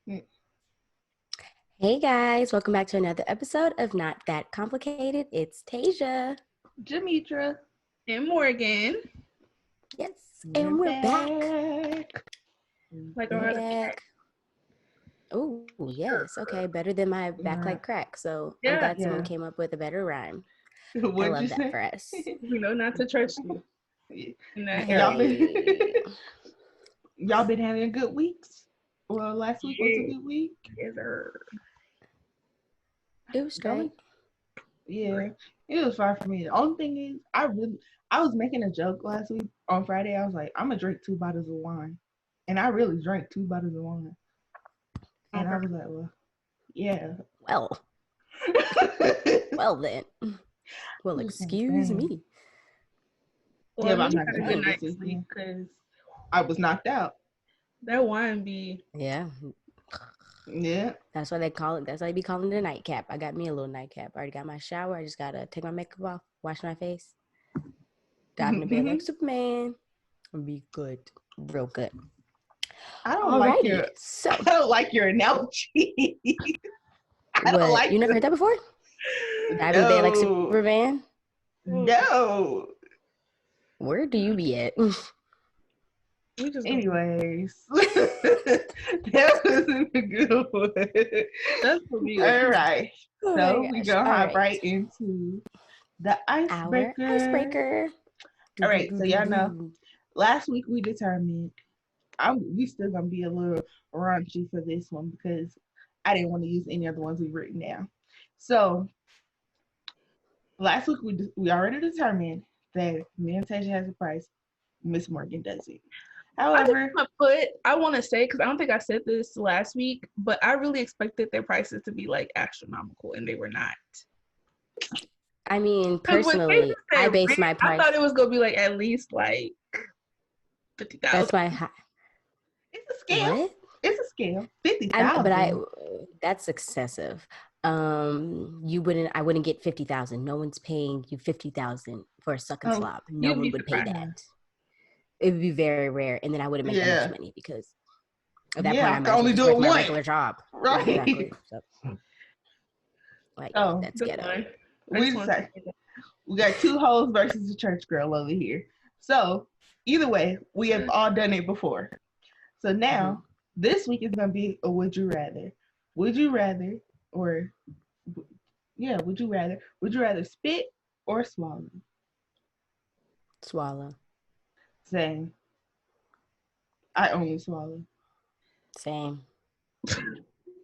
Hey guys, welcome back to another episode of Not That Complicated. It's Tasia. Jametra. And Morgan. Yes, and we're back. Like We're around back. Oh, yes. Okay, better than my back like crack. So I'm glad someone came up with a better rhyme. I love that for us. We know not to trust you. Y'all been having good weeks? Well, last week was a good week. Yes, sir. It was straight. Yeah, it was fine for me. The only thing is, I was making a joke last week on Friday. I was like, I'm gonna drink 2 bottles of wine, and I really drank 2 bottles of wine. And I was like, well, yeah. Well then. Well, excuse me. Well, yeah, I'm not gonna good night's sleep because I was knocked out. That wine be Yeah. That's why they call it. That's why they be calling it a nightcap. I got me a little nightcap. I already got my shower. I just gotta take my makeup off, wash my face, dive in the bed like Superman, and be good, real good. I don't like your analogy. What? You never heard that before? Dive in bed like Superman? No. Where do you be at? Anyways, that wasn't a good one. That's for me. All right. So we go hop right into the icebreaker. Our icebreaker. All right. So y'all know, last week we determined we still gonna be a little raunchy for this one because I didn't want to use any other ones we've written down. So last week we already determined that me and Tasia has a price. Miss Morgan doesn't. However, I want to say, because I don't think I said this last week, but I really expected their prices to be like astronomical, and they were not. I mean, personally, I base my price. I thought it was gonna be like at least like 50,000. That's my high. It's a scale. What? It's a scale. 50,000. But that's excessive. I wouldn't get 50,000. No one's paying you 50,000 for a suck and slop. No one would pay that. It would be very rare, and then I wouldn't make that much money because at that point I might only do my regular job. Right. Exactly. So, that's ghetto. We got 2 hoes versus a church girl over here. So either way, we have all done it before. So now this week is gonna be a would you rather? Would you rather Would you rather spit or swallow? Swallow. Same. I only swallow. Same.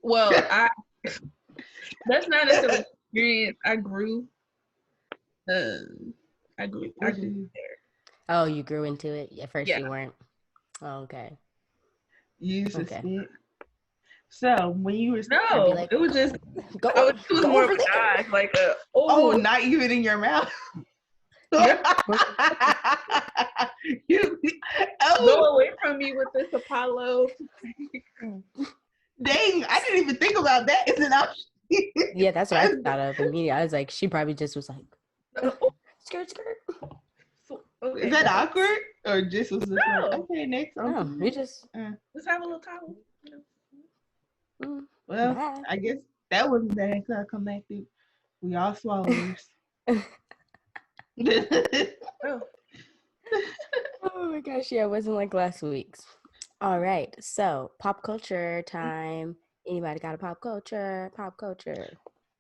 Well, that's not necessarily experience. I grew there. Oh, you grew into it? At first you weren't. Oh, okay. You used to spit. So when you were it was just it was more of a dodge, like not even in your mouth. Go away from me with this Apollo. Dang, I didn't even think about that as an option. Yeah, that's what I thought of immediately. I was like, she probably just was like, skirt. Is that awkward? Or just was like, okay, next. No, we just let's have a little towel. Well, bye. I guess that wasn't that climactic. We all swallowers. Oh my gosh, yeah, it wasn't like last week's. All right, so pop culture time. Anybody got a pop culture?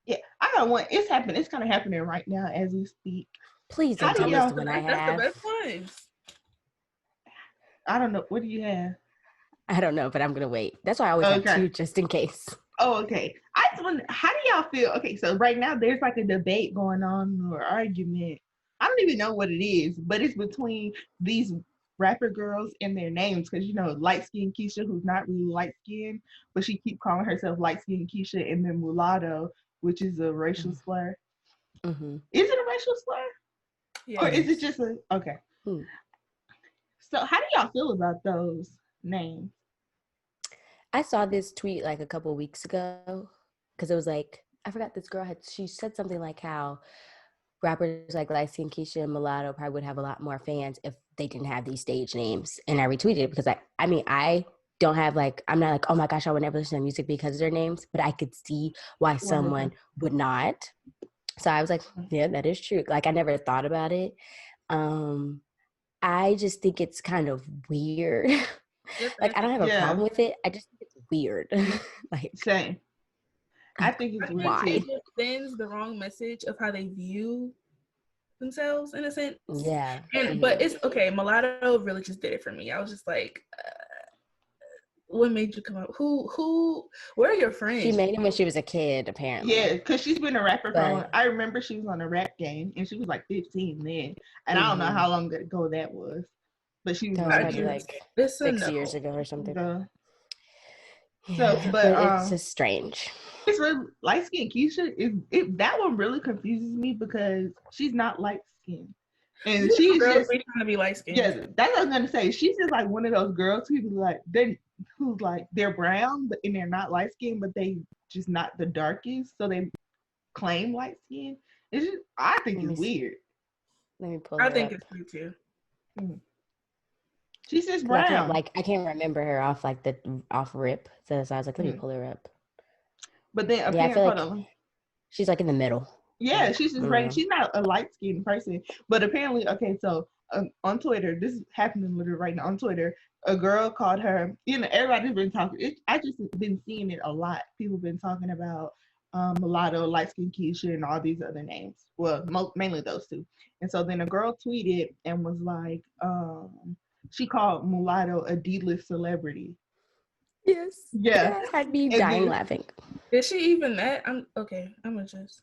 Yeah, I got one. It's happening. It's kind of happening right now as we speak. Please don't tell me the one I have. That's the best one. I don't know. What do you have? I don't know, but I'm gonna wait. That's why I always have 2 just in case. Oh, okay. I just wonder, how do y'all feel? Okay, so right now there's like a debate going on or argument. I don't even know what it is, but it's between these rapper girls and their names because light-skinned Keisha, who's not really light-skinned, but she keep calling herself light-skinned Keisha, and then mulatto, which is a racial slur. Mm-hmm. Is it a racial slur? Yes. Or is it just okay? So how do y'all feel about those names? I saw this tweet like a couple of weeks ago because it was like, I forgot this girl she said something like how rappers like light-skinned Keisha and mulatto probably would have a lot more fans if they didn't have these stage names. And I retweeted it because I don't have like, I'm not like, oh my gosh, I would never listen to music because of their names, but I could see why someone would not. So I was like, yeah, that is true. Like I never thought about it. I just think it's kind of weird. Like I don't have a problem with it. I just think it's weird. Like same. I think it's weird too. It sends the wrong message of how they view themselves in a sense. Yeah. And but it's okay. Mulatto really just did it for me. I was just like, what made you come up? Who? Where are your friends? She made him when she was a kid, apparently. Yeah, because she's been a rapper for. I remember she was on a rap game, and she was like 15 then, and I don't know how long ago that was, but she was like 6 years ago or something. So, but it's just strange. It's really light skinned Keisha. That one really confuses me because she's not light skinned. And she's just trying to be light skinned. Yeah, that's what I was gonna say. She's just like one of those girls who's like they're brown, but and they're not light skinned, but they just not the darkest, so they claim light skin. It's just I think it's weird. Let me pull. I think it's weird too. She's just brown. I can't remember her off rip. So I was like, let me pull her up. But then I feel like she's like in the middle. Yeah, she's just right. She's not a light skinned person, but apparently, okay. So on Twitter, this is happening literally right now on Twitter. A girl called her. Everybody's been talking. I just been seeing it a lot. People been talking about Mulatto, light skinned Keisha, and all these other names. Well, mainly those two. And so then a girl tweeted and was like, she called Mulatto a D-list celebrity. Yes. Yeah. That had me dying laughing. Is she even that? I'm gonna just.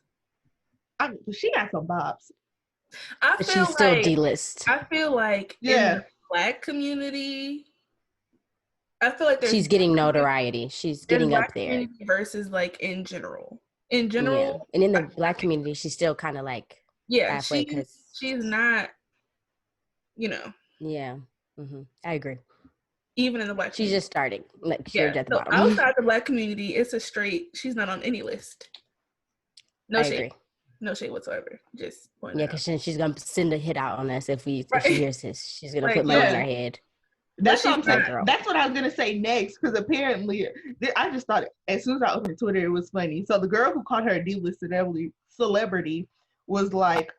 She got some bobs. But she's still D-list. I feel like in the Black community, I feel like she's getting notoriety. She's getting up there. Versus like in general. In general. Yeah. And in the Black community, she's still kind of like halfway she's not, Yeah. I agree. Even in the Black community. She's just starting. Like she's at the bottom. Outside the Black community, it's a straight, she's not on any list. No shade. Agree. No shade whatsoever. Just because she's gonna send a hit out on us if she hears this. She's gonna put money in our head. That's what I'm saying. That's what I was gonna say next, because apparently I just thought as soon as I opened Twitter, it was funny. So the girl who called her a D-list celebrity was like,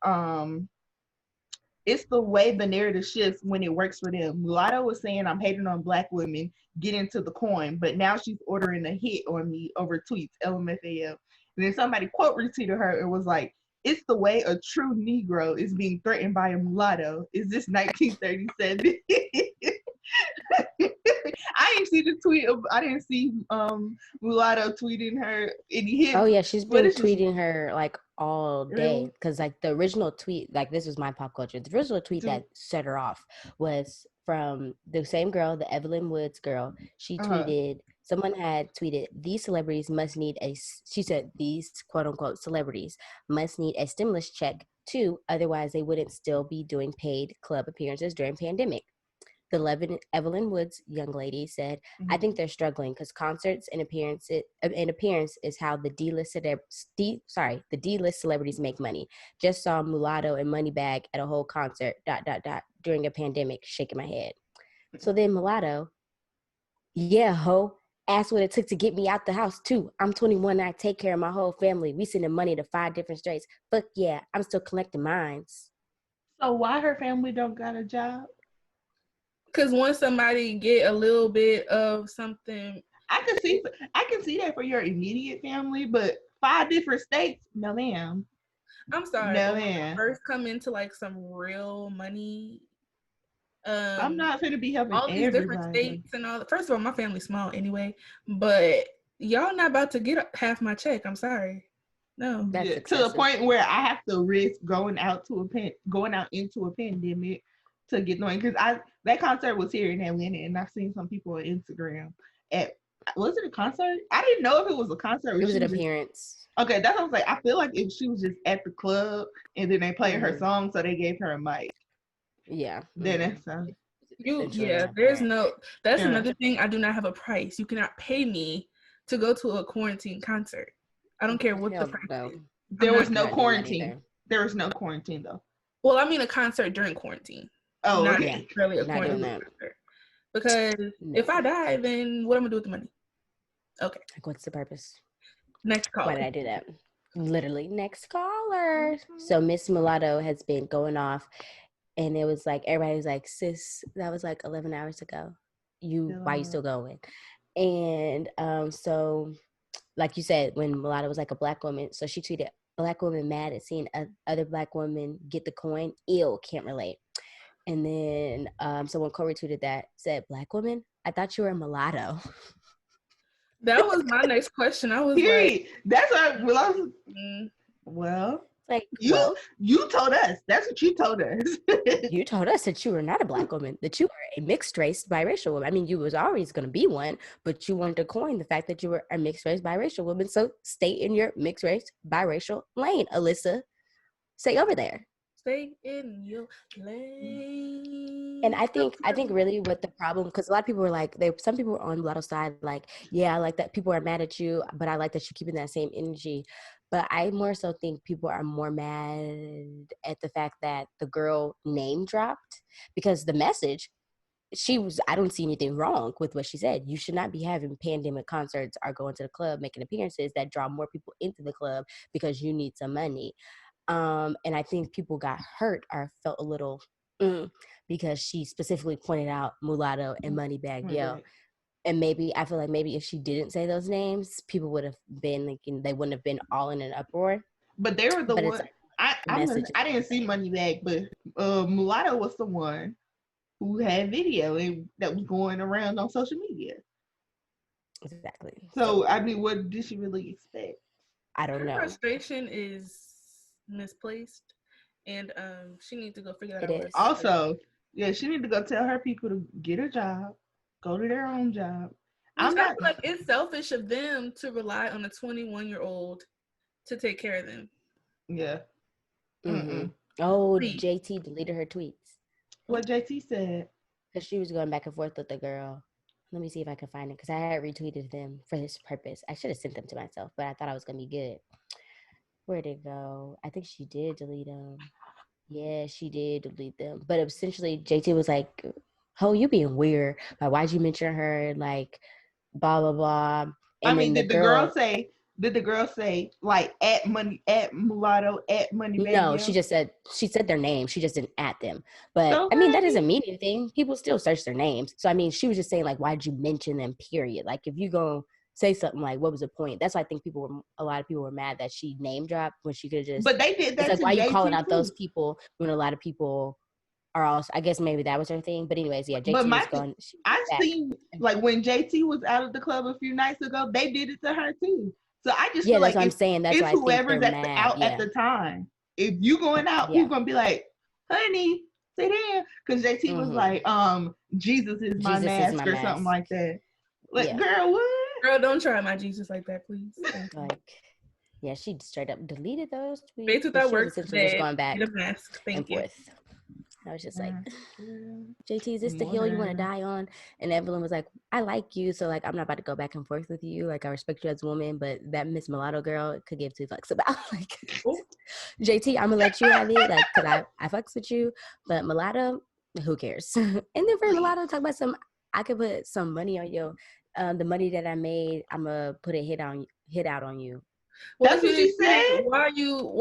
it's the way the narrative shifts when it works for them. Mulatto was saying, I'm hating on Black women, get into the coin, but now she's ordering a hit on me over tweets, LMFAO. And then somebody quote retweeted her and was like, it's the way a true Negro is being threatened by a mulatto. Is this 1937? I didn't see the tweet. I didn't see Mulatto tweeting her any hits. Oh yeah, she's been tweeting her like all day, because like the original tweet, like this was my pop culture. The original tweet that set her off was from the same girl, the Evelyn Woods girl. She tweeted. Someone had tweeted, these celebrities must need she said, these quote unquote celebrities must need a stimulus check too, otherwise they wouldn't still be doing paid club appearances during pandemic. The Evelyn Woods young lady said, I think they're struggling because concerts and appearance is how the D-list celebrities make money. Just saw Mulatto and Moneybagg at a whole concert, ... during a pandemic, shaking my head. So then Mulatto, yeah, ho. Asked what it took to get me out the house, too. I'm 21 and I take care of my whole family. We sending money to 5 different states. Fuck yeah, I'm still collecting mines. So why her family don't got a job? Because once somebody get a little bit of something. I can see that for your immediate family, but 5 different states? No, ma'am. I'm sorry. No, ma'am. First come into like some real money. I'm not going to be helping all these different states and all. First of all, my family's small anyway, but y'all not about to get half my check. I'm sorry. No, to the point where I have to risk going out into a pandemic to get going, because that concert was here in Atlanta, and I've seen some people on Instagram was it a concert? I didn't know if it was a concert. It was an appearance. Okay, that's what I was like. I feel like if she was just at the club and then they played her song, so they gave her a mic. Yeah. Then that's there's no. That's another thing. I do not have a price. You cannot pay me to go to a quarantine concert. I don't care what the price is. There was no quarantine. There was no quarantine though. Well, I mean a concert during quarantine. Oh, not okay. really a quarantine concert. Because if I die, then what am I gonna do with the money? Okay. Like, what's the purpose? Next caller. Why did I do that? Literally, next caller. So Miss Mulatto has been going off, and it was like everybody was like, "Sis, that was like 11 hours ago. Why you still going?" And so, like you said, when Mulatto was like a black woman, so she tweeted, "Black woman mad at seeing other black women get the coin. Ew, can't relate." And then someone co-retweeted that, said, "Black woman, I thought you were a mulatto." That was my next question. I was like, that's what well, like you told us. That's what you told us. You told us that you were not a black woman, that you were a mixed race biracial woman. I mean, you was always going to be one, but you wanted to coin the fact that you were a mixed race biracial woman. So stay in your mixed race biracial lane, Alyssa. Stay over there. Stay in your lane. And I think really what the problem, because a lot of people were like, some people were on Mulatto's side, like, yeah, I like that people are mad at you, but I like that you're keeping that same energy. But I more so think people are more mad at the fact that the girl name dropped, because the message, I don't see anything wrong with what she said. You should not be having pandemic concerts or going to the club, making appearances that draw more people into the club because you need some money. And I think people got hurt or felt a little because she specifically pointed out Mulatto and Moneybagg Yo. And I feel like maybe if she didn't say those names, people would have been like, they wouldn't have been all in an uproar. But they were the one. I didn't see Moneybagg, but Mulatto was the one who had video that was going around on social media. Exactly. So I mean, what did she really expect? I don't know. Frustration is misplaced, and she needs to go figure that out. Also, yeah, she need to go tell her people to get a job, go to their own job. I feel like it's selfish of them to rely on a 21-year-old to take care of them. Yeah. Mm-hmm. Oh, JT deleted her tweets. What JT said? Because she was going back and forth with the girl. Let me see if I can find it, because I had retweeted them for this purpose. I should have sent them to myself, but I thought I was going to be good. Where'd it go? I think she did delete them. Yeah, she did delete them. But essentially, JT was like, "Oh, you being weird. Like, why'd you mention her? Like, blah, blah, blah." And I mean, did the girl say like at Mulatto, at Moneybagg? No, she said their name. She just didn't at them. But so, I mean, that doesn't mean anything. People still search their names. So I mean, she was just saying like, why'd you mention them? Period. Like, if you go say something like, what was the point? That's why I think a lot of people were mad that she name dropped when she could have just. But they did that. It's like, why are you calling out those people when a lot of people are also? I guess maybe that was her thing. But anyways, yeah, JT was going. I seen like when JT was out of the club a few nights ago, they did it to her too. So I just feel like that's what I'm saying. That's why I think whoever's they're out at the time. If you going out, people gonna be like, "Honey, sit in," because JT was like, "Jesus is my mask" or something like that. Like, girl, what? Girl, don't try my Jesus like that, please. Like, yeah, she straight up deleted those tweets. They took that work today. Just going back a mask. Thank you. Forth. I was just like, JT, is this the hill you want to die on? And Evelyn was like, I like you, so like I'm not about to go back and forth with you. Like, I respect you as a woman, but that Miss Mulatto girl could give 2 fucks about. Like, JT, I'm gonna let you have it, like, cause I fucks with you, but Mulatto, who cares? And then for Mulatto, talk about I could put some money on you. The money that I made, I'm gonna put a hit out on you. Well, that's what she said. Why are you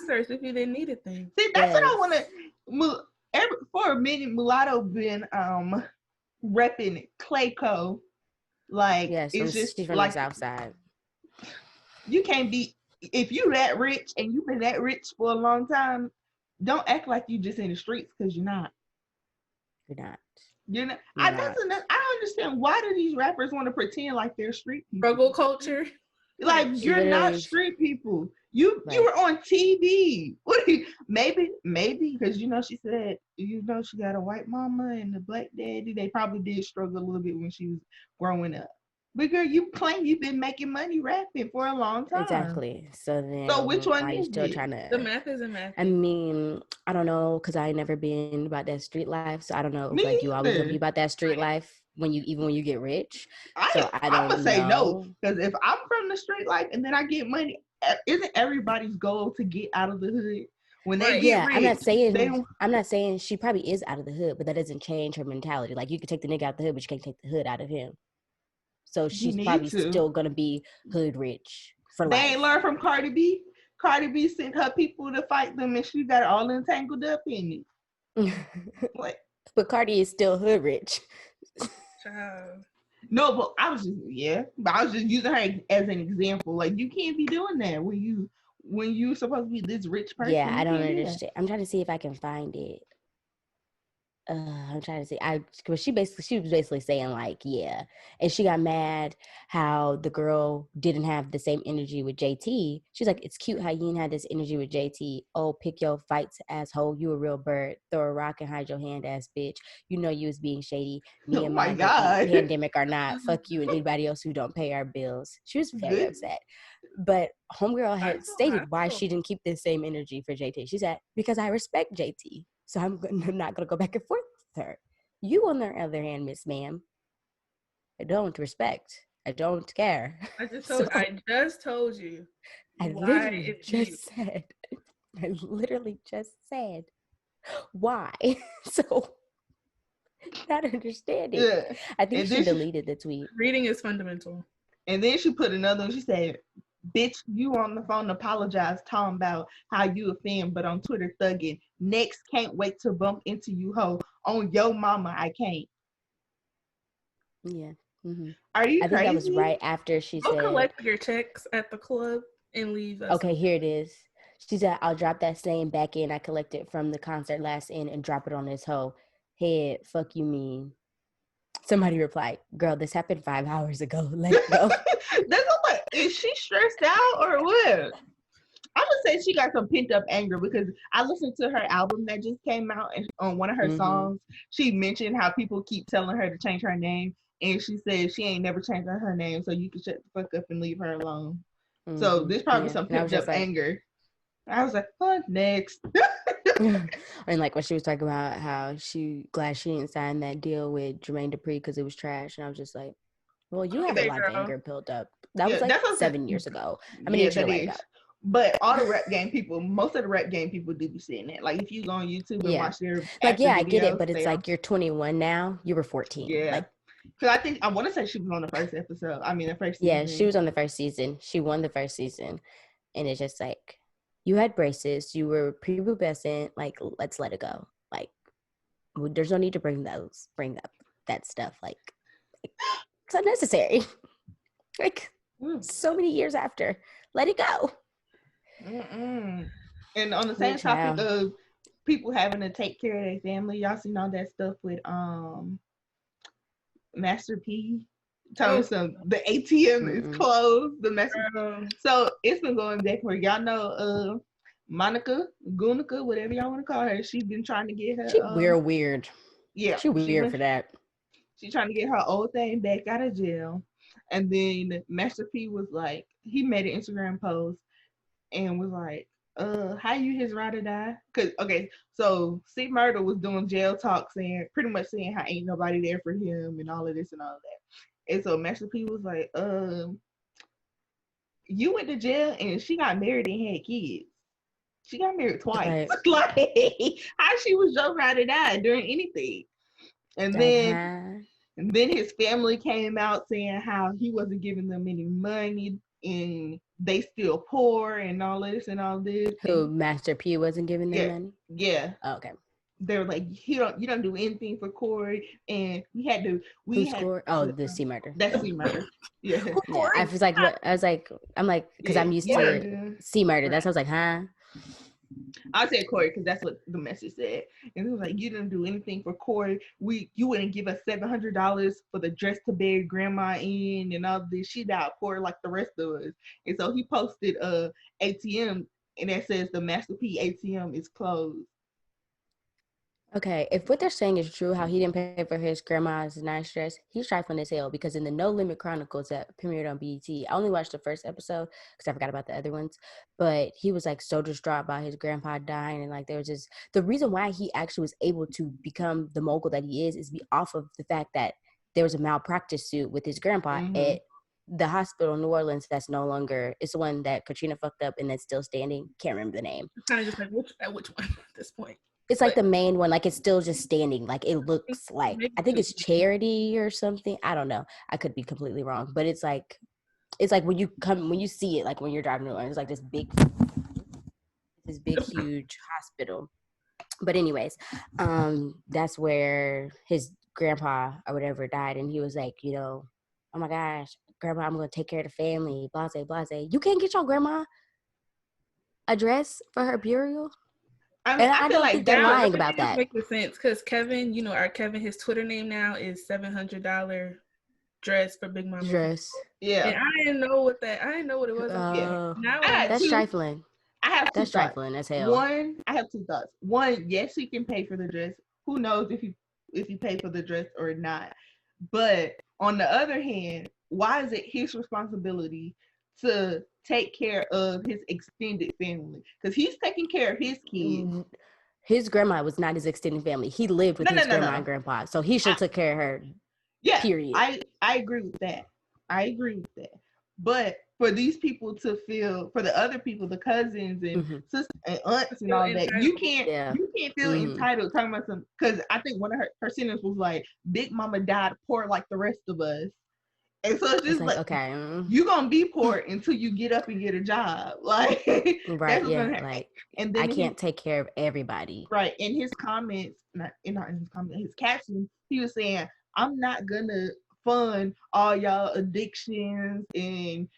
concerts if you didn't need a thing? See, that's what I want to. For a minute, Mulatto been repping Clayco, like it's just she's from the South Side. You can't be if you that rich and you've been that rich for a long time. Don't act like you just in the streets because you're not. You're not. You know, I don't understand why do these rappers want to pretend like they're street people? Struggle culture. Like you're not street people. You were on TV. What? Maybe because she said she got a white mama and a black daddy. They probably did struggle a little bit when she was growing up. But girl, you claim you've been making money rapping for a long time. Exactly. So which one are you still trying to? The math isn't math. I mean, I don't know because I ain't never been about that street life. So I don't know. Like you always gonna be about that street life when you get rich. I don't would say no because if I'm from the street life and then I get money, isn't everybody's goal to get out of the hood? When they get rich, I'm not saying she probably is out of the hood, but that doesn't change her mentality. Like, you can take the nigga out the hood, but you can't take the hood out of him. So she's probably still gonna be hood rich for life. They ain't learned from Cardi B. Cardi B sent her people to fight them, and she got it all entangled up in it. What? But Cardi is still hood rich. No, but I was just using her as an example. Like, you can't be doing that when you supposed to be this rich person. Yeah, I don't understand. I'm trying to see if I can find it. I'm trying to see. She was basically saying, like, yeah, and she got mad how the girl didn't have the same energy with JT. She's like, it's cute how you didn't have this energy with JT. Oh, pick your fights, asshole. You a real bird. Throw a rock and hide your hand, ass bitch. You know you was being shady. Me and my pandemic are not. Fuck you and anybody else who don't pay our bills. She was very upset. But homegirl had stated why she didn't keep the same energy for JT. She said, because I respect JT. So I'm not going to go back and forth with her. You, on the other hand, Miss Ma'am, I don't respect. I don't care. I just told you. I literally just said why. So, not understanding. Yeah. I think she deleted the tweet. Reading is fundamental. And then she put another one. She said, bitch, you on the phone apologize, talking about how you a fan, but on Twitter thugging. Next, can't wait to bump into you, ho. On yo mama, I can't. Yeah. Mm-hmm. Are you I think that was right after she said, collect your checks at the club and leave us. Okay, here it is. She said, I'll drop that same back in I collected from the concert last in and drop it on this hoe. Head, fuck you mean. Somebody replied, girl, this happened 5 hours ago. Let it go. Is she stressed out or what? I would say she got some pent up anger because I listened to her album that just came out, and on one of her songs, she mentioned how people keep telling her to change her name, and she said she ain't never changed her name, so you can shut the fuck up and leave her alone. So there's probably some pent up anger. I was like, oh, next. And like when she was talking about how she glad she didn't sign that deal with Jermaine Dupri because it was trash, and I was just like, well, you have a lot of anger built up. That was like 7 years ago. I mean, it's your up. But all the rap game people, most of the rap game people do be saying that. Like, if you go on YouTube and watch their like, yeah, videos, I get it, but it's like you're 21 now. You were 14. Yeah. Because I want to say she was on the first episode. I mean, the first season. Yeah, she was on the first season. She won the first season. And it's just like, you had braces. You were prepubescent. Like, let's let it go. Like, there's no need to bring up that stuff. Like it's unnecessary. Like, so many years after. Let it go. Mm-mm. And on the same topic of people having to take care of their family, y'all seen all that stuff with Master P telling some the ATM is closed. The Master so it's been going back where y'all know Monica, Gunica, whatever y'all want to call her. She's been trying to get her. She weird. Yeah, she weird for that. She's trying to get her old thing back out of jail, and then Master P was like, he made an Instagram post and was like, how you his ride or die? Cause so C Murder was doing jail talk saying pretty much saying how ain't nobody there for him and all of this and all of that. And so Master P was like, you went to jail and she got married and had kids. She got married twice. Right. Like, how she was your ride or die during anything. And then his family came out saying how he wasn't giving them any money and they still poor and all this and all this. Who, Master P wasn't giving them money? Yeah. Oh, okay. They were like, you don't do anything for Corey, and the C Murder. That's C Murder. Yeah. I was like, I'm like, because I'm used to C Murder. That's what I was like, huh? I said Corey because that's what the message said, and it was like, you didn't do anything for Corey. You wouldn't give us $700 for the dress to bury grandma in and all this. She died poor like the rest of us, and so he posted ATM, and that says the Master P ATM is closed. Okay, if what they're saying is true, how he didn't pay for his grandma's nice dress, he's trifling as hell, because in the No Limit Chronicles that premiered on BET, I only watched the first episode because I forgot about the other ones, but he was like so distraught by his grandpa dying, and like there was just, the reason why he actually was able to become the mogul that he is be off of the fact that there was a malpractice suit with his grandpa at the hospital in New Orleans that's no longer, it's the one that Katrina fucked up and that's still standing. Can't remember the name. It's kind of just like which one at this point. It's like the main one, like it's still just standing. Like it looks like, I think it's Charity or something. I don't know. I could be completely wrong, but it's like when you see it, like when you're driving to Orleans, it's like this big huge hospital. But anyways, that's where his grandpa or whatever died, and he was like, oh my gosh, grandma, I'm gonna take care of the family, blase blase. You can't get your grandma a dress for her burial. And I don't think they're lying about that. Makes sense because Kevin, our Kevin, his Twitter name now is $700 dress for Big Mama. Dress. Yeah. And I didn't know what it was. Now that's trifling. That's trifling as hell. One, I have two thoughts. One, yes, he can pay for the dress. Who knows if he paid for the dress or not? But on the other hand, why is it his responsibility to take care of his extended family? Because he's taking care of his kids. His grandma was not his extended family. He lived with his grandma and grandpa, so he should take care of her. Yeah, period. I agree with that. But for these people to feel, for the other people, the cousins and sisters and aunts and all that, you can't feel entitled talking about some. Because I think one of her sentence was like, "Big Mama died poor like the rest of us," and so it's just like okay, you're gonna be poor until you get up and get a job, like right? Yeah, like and then I can't take care of everybody. Right. In his comments, not in his comment, his caption, he was saying, "I'm not gonna fund all y'all addictions and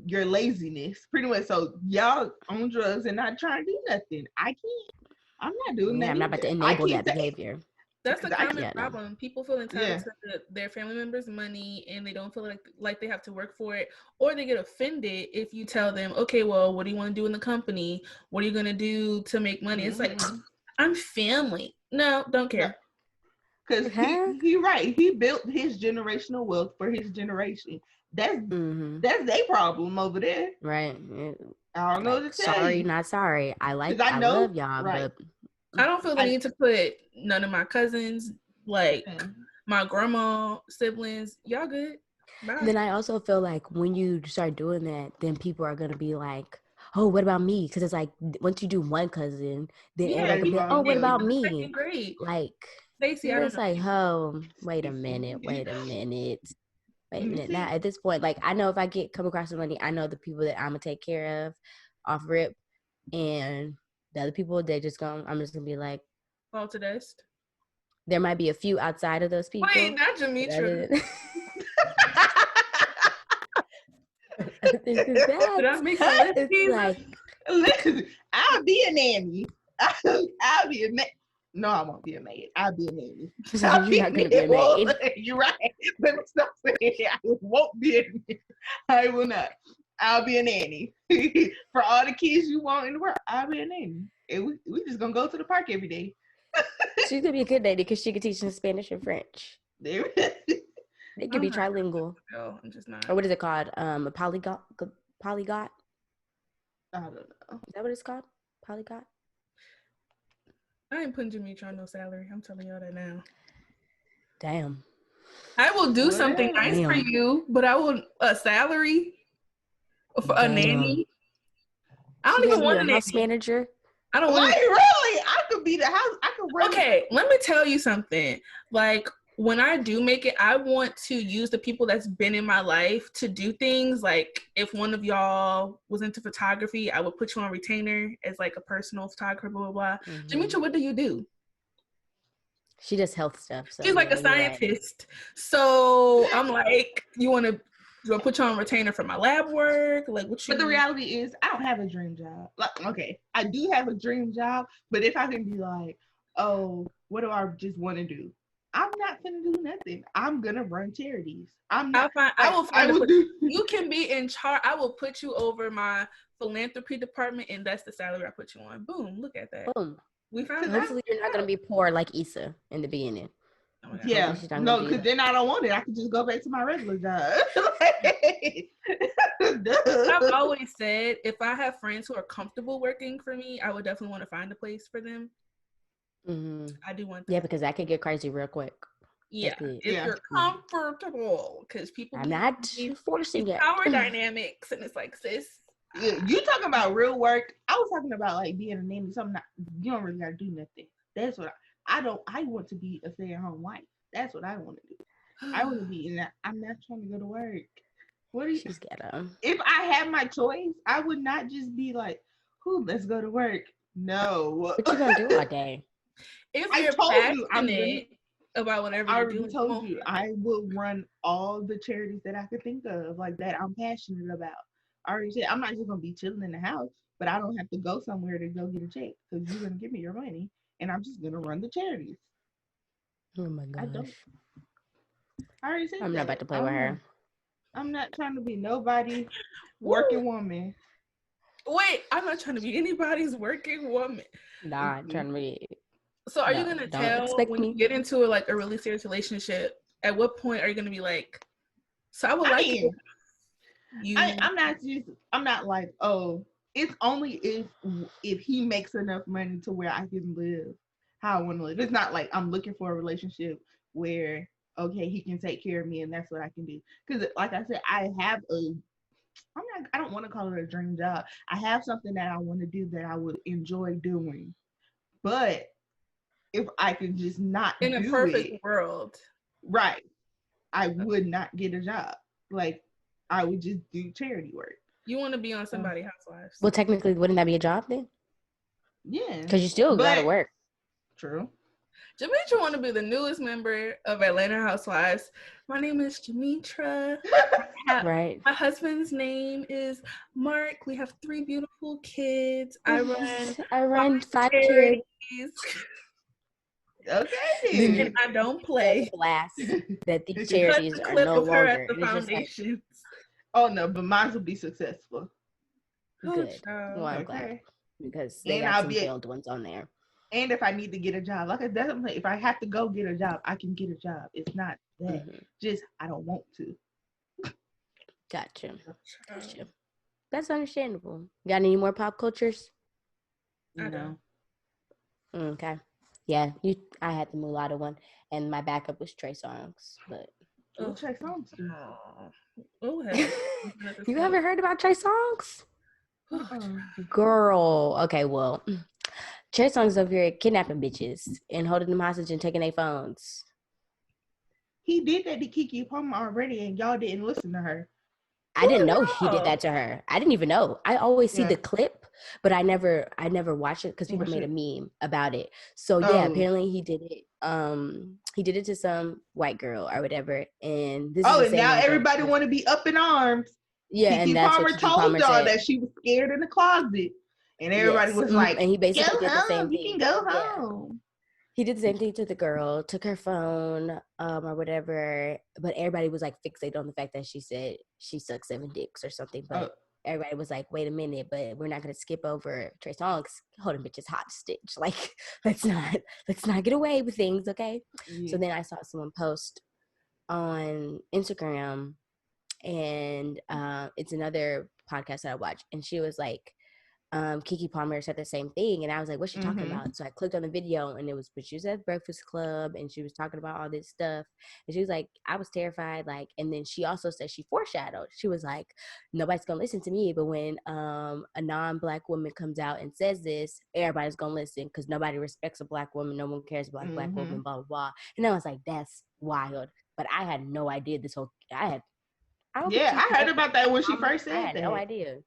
your laziness," pretty much. So y'all on drugs and not trying to do nothing. I'm not doing that. I'm not about to enable that behavior. That's a common problem. People feel entitled to their family members' money and they don't feel like they have to work for it, or they get offended if you tell them, okay, well, what do you want to do in the company? What are you going to do to make money? It's like, I'm family. No, don't care. Because he's right. He built his generational wealth for his generation. That's their problem over there. Right. I don't know what to tell sorry, you. not sorry. I love y'all, but I don't feel the need to put none of my cousins, like my grandma, siblings, y'all good. Bye. Then I also feel like when you start doing that, then people are going to be like, oh, what about me? Because it's like, once you do one cousin, then everybody can be like, oh, what about me? Great. Like, Stacey, it's like, oh, wait a minute. Now, at this point, like, I know if I come across the money, I know the people that I'm going to take care of off rip. And the other people, I'm just going to be like, fall to dust. There might be a few outside of those people. Wait, not Jametra. Did I make it's like, listen, I'll be a nanny. I'll be a maid. No, I won't be a maid. I'll be a nanny. You're not going to be a maid. You're right. Let me stop saying I won't be a nanny. I will not. I'll be a nanny. For all the kids you want in the world, I'll be a nanny. And we just going to go to the park every day. She's going to be a good nanny because she can teach them Spanish and French. They could be trilingual. No, I'm just not. Or what is it called? A polygot? I don't know. Is that what it's called? Polygot? I ain't putting Jametra on no salary. I'm telling y'all that now. Damn. I will do something nice for you, but I will a salary for a nanny. I don't even want a house manager. I don't want. Really? I could be the house. I could run. Okay, let me tell you something. Like, when I do make it, I want to use the people that's been in my life to do things. Like, if one of y'all was into photography, I would put you on retainer as like a personal photographer, blah, blah, blah. Jametra, what do you do? She does health stuff. So she's like a scientist. Right. So I'm like, you want to put you on retainer for my lab work? Like, what you? But the reality is, I don't have a dream job. Like, okay, I do have a dream job, but if I can be like, oh, what do I just want to do? I'm not gonna do nothing. I'm gonna run charities. You can be in charge. I will put you over my philanthropy department, and that's the salary I put you on. Boom! Look at that. Boom. We found. Hopefully, you're not gonna be poor like Issa in the beginning. Oh, yeah. No, because then I don't want it. I can just go back to my regular job. I've always said if I have friends who are comfortable working for me, I would definitely want to find a place for them. Mm-hmm. I do want that. Yeah, because that could get crazy real quick. Yeah, if you're comfortable, because people I'm not forcing it. Power dynamics, and it's like, sis. Yeah, you talking about real work. I was talking about like being a nanny. Something you don't really gotta do nothing. That's what I don't. I want to be a stay-at-home wife. That's what I want to do. I want to be in that. I'm not trying to go to work. What do you? She's ghetto. If I had my choice, I would not just be like, "Who? Let's go to work." No. What you gonna do all day? If you're passionate about whatever you're doing, I told you I will run all the charities that I could think of, like that I'm passionate about. I already said I'm not just gonna be chilling in the house, but I don't have to go somewhere to go get a check because you're gonna give me your money, and I'm just gonna run the charities. Oh my gosh! I already said I'm not about to play with her. I'm not trying to be nobody working woman. Wait, I'm not trying to be anybody's working woman. Nah, trying to be. So are you gonna tell when you get into a really serious relationship? At what point are you gonna be like? So I would you. I'm not like, oh, it's only if he makes enough money to where I can live how I want to live. It's not like I'm looking for a relationship where okay, he can take care of me and that's what I can do. Because like I said, I don't want to call it a dream job. I have something that I want to do that I would enjoy doing. But if I could just not in a perfect world, right, I would not get a job. Like I would just do charity work. You want to be on Somebody's Housewives? Well, technically, wouldn't that be a job then? Yeah, because you still gotta work. True. Jametra want to be the newest member of Atlanta Housewives. My name is Jametra. Right. My husband's name is Mark. We have 3 beautiful kids. I run 5 charities. Okay. And I don't play. Blast that these charities are no longer. The foundations. Oh no, but mine will be successful. Good. Well, I'm glad because they got some failed ones on there. And if I need to get a job, like that's something, if I have to go get a job, I can get a job. It's not that. Just I don't want to. Gotcha. That's understandable. Got any more pop cultures? No. Okay. Yeah, I had the mulatto one, and my backup was Trey Songz. But Trey Songz. You haven't heard about Trey Songz? Girl. Okay, well, Trey Songz over here kidnapping bitches and holding them hostage and taking their phones. He did that to Keke Palmer already, and y'all didn't listen to her. I didn't know he did that to her. I didn't even know. I always see the clip, but I never watched it because people made a meme about it. So yeah, apparently he did it. He did it to some white girl or whatever. And this is and now everybody want to be up in arms. Yeah, Keke and that's Palmer what told y'all that she was scared in the closet, and everybody was like, and he basically go did home, the same thing. You can go home. He did the same thing to the girl, took her phone, or whatever. But everybody was like fixated on the fact that she said she sucked 7 dicks or something. But everybody was like, wait a minute, but we're not gonna skip over Trey Songz holding bitches hostage. Like, let's not get away with things, okay? Yeah. So then I saw someone post on Instagram, and it's another podcast that I watch, and she was like, Keke Palmer said the same thing, and I was like, what's she talking about? So I clicked on the video, and she was at Breakfast Club, and she was talking about all this stuff, and she was like, I was terrified, like, and then she also said she foreshadowed. She was like, nobody's gonna listen to me, but when a non-black woman comes out and says this, everybody's gonna listen because nobody respects a black woman, no one cares about a black woman, blah blah blah. And I was like, that's wild. But I had no idea I heard about that when she first said that. I had no idea.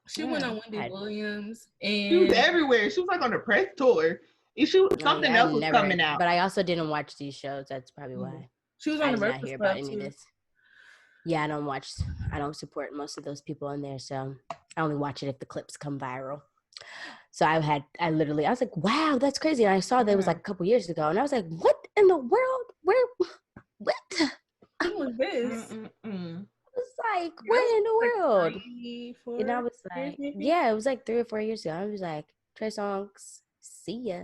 She went on Wendy Williams, and she was everywhere. She was like on a press tour. Something else was coming out. But I also didn't watch these shows. That's probably why. She was on the Breakfast Club about any of this. Yeah, I don't support most of those people in there, so I only watch it if the clips come viral. So I was like, wow, that's crazy. And I saw that it was like a couple years ago, and I was like, what in the world? What? Who was this? Like, what in the world? And I was like, yeah, it was like 3 or 4 years ago. I was like, Trey Songz, see ya.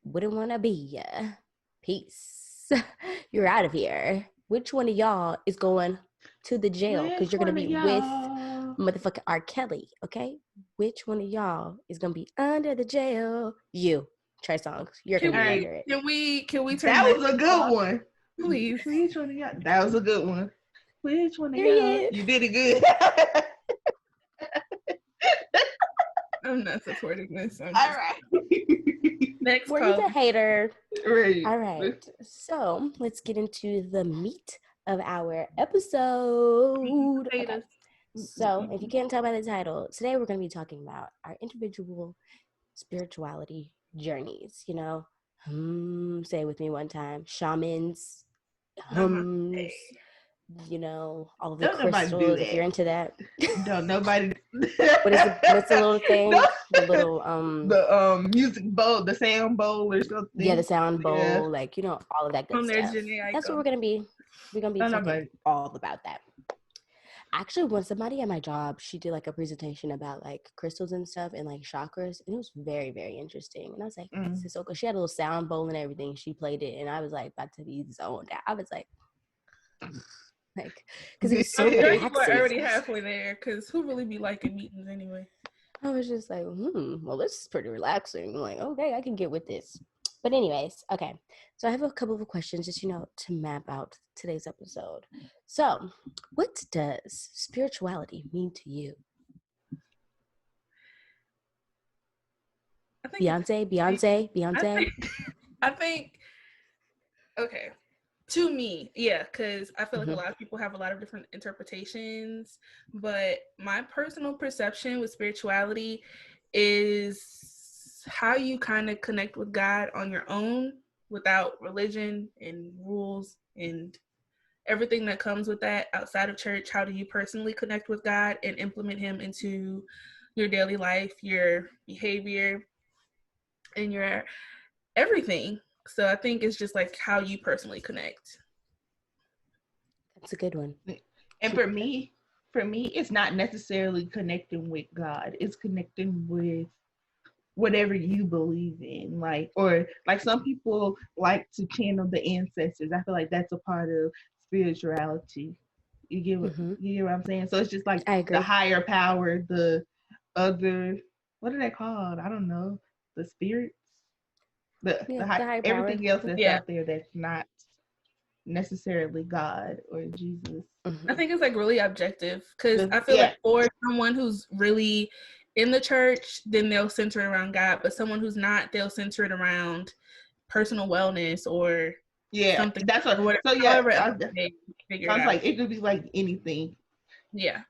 Wouldn't want to be ya. Peace. You're out of here. Which one of y'all is going to the jail? Because you're going to be with motherfucking R. Kelly, okay? Which one of y'all is going to be under the jail? You. Trey Songz. You're gonna be under it. Can we turn that was a good one. Please. Which one you got? That was a good one. Which one you got? You did it good. I'm not supporting this. All right. Next Were you the hater? Right. All right. So let's get into the meat of our episode. Okay. So if you can't tell by the title, today we're going to be talking about our individual spirituality journeys. You know, say it with me one time. Shamans, hums. You know, all of the crystals. If you're into that, don't nobody. What's the little thing? No. The little the music bowl, the sound bowl or something. Yeah, the sound bowl, yeah. Like, you know, all of that good stuff. That's what we're gonna be. We're gonna be talking all about that. Actually, when somebody at my job, she did like a presentation about like crystals and stuff and like chakras, and it was very, very interesting. And I was like, this is so cool. She had a little sound bowl and everything. She played it, and I was like about to be zoned out. I was like, because it was so relaxing. You were already halfway there, because who really be liking meetings anyway? I was just like, well, this is pretty relaxing. I'm like, okay, I can get with this. But anyways, okay. So I have a couple of questions just, you know, to map out today's episode. So what does spirituality mean to you? I think Beyonce. I think, okay. To me, yeah, because I feel like a lot of people have a lot of different interpretations, but my personal perception with spirituality is how you kind of connect with God on your own without religion and rules and everything that comes with that outside of church. How do you personally connect with God and implement him into your daily life, your behavior, and your everything? So I think it's just like how you personally connect. That's a good one. And for me, it's not necessarily connecting with God. It's connecting with whatever you believe in. Like, or like some people like to channel the ancestors. I feel like that's a part of spirituality. You get what I'm saying? So it's just like the higher power, the other, what are they called? I don't know. The spirits. The high, everything else that's out there that's not necessarily God or Jesus. I think it's like really objective, because I feel like for someone who's really in the church, then they'll center it around God, but someone who's not, they'll center it around personal wellness or something. That's what. So sounds like it could be like anything. Yeah.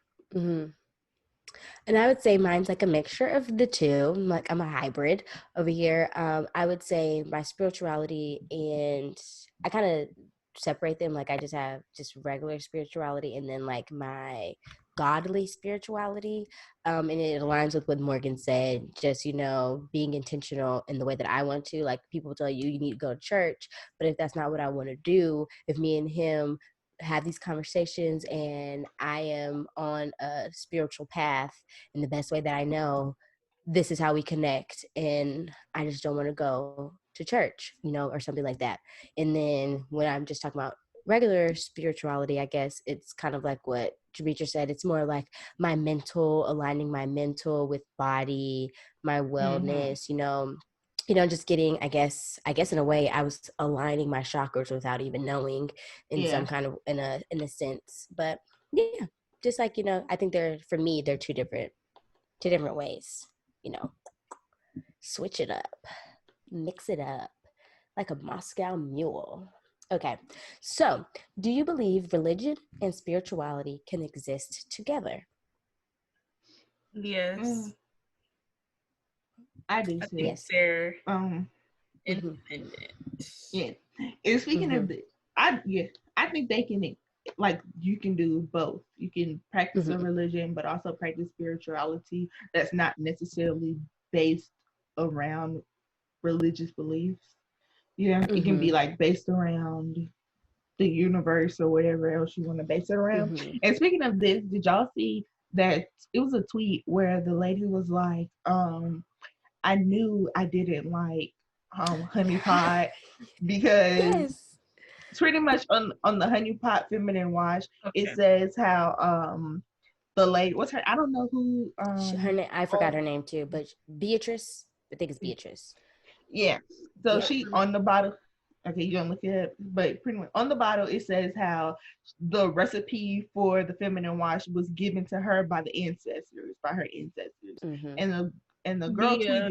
And I would say mine's like a mixture of the two. Like I'm a hybrid over here. I would say my spirituality, and I kind of separate them. Like I just have just regular spirituality and then like my godly spirituality. And it aligns with what Morgan said, just, you know, being intentional in the way that I want to. Like people tell you need to go to church, but if that's not what I want to do, if me and him have these conversations and I am on a spiritual path in the best way that I know, this is how we connect, and I just don't want to go to church, you know, or something like that. And then when I'm just talking about regular spirituality, I guess it's kind of like what Jametra said. It's more like my mental, aligning my mental with body, my wellness, you know, just getting, I guess in a way I was aligning my chakras without even knowing in some kind of, in a sense. But yeah, just like, you know, I think for me, they're two different ways, you know, switch it up, mix it up like a Moscow mule. Okay. So do you believe religion and spirituality can exist together? Yes. I do. Yes, they're independent. Yeah, and speaking of this, I think they can, like, you can do both. You can practice a religion, but also practice spirituality that's not necessarily based around religious beliefs. You know, it can be like based around the universe or whatever else you want to base it around. And speaking of this, did y'all see that it was a tweet where the lady was like, I knew I didn't like honey pot because pretty much on the honey pot feminine wash, it says how the lady, what's her, I don't know who her name, I forgot her name too, but Beatrice, I think it's Beatrice. Yeah. So Yep. she on the bottle. Okay, you don't look it up, but pretty much on the bottle it says how the recipe for the feminine wash was given to her by her ancestors, Mm-hmm. and the girl Bia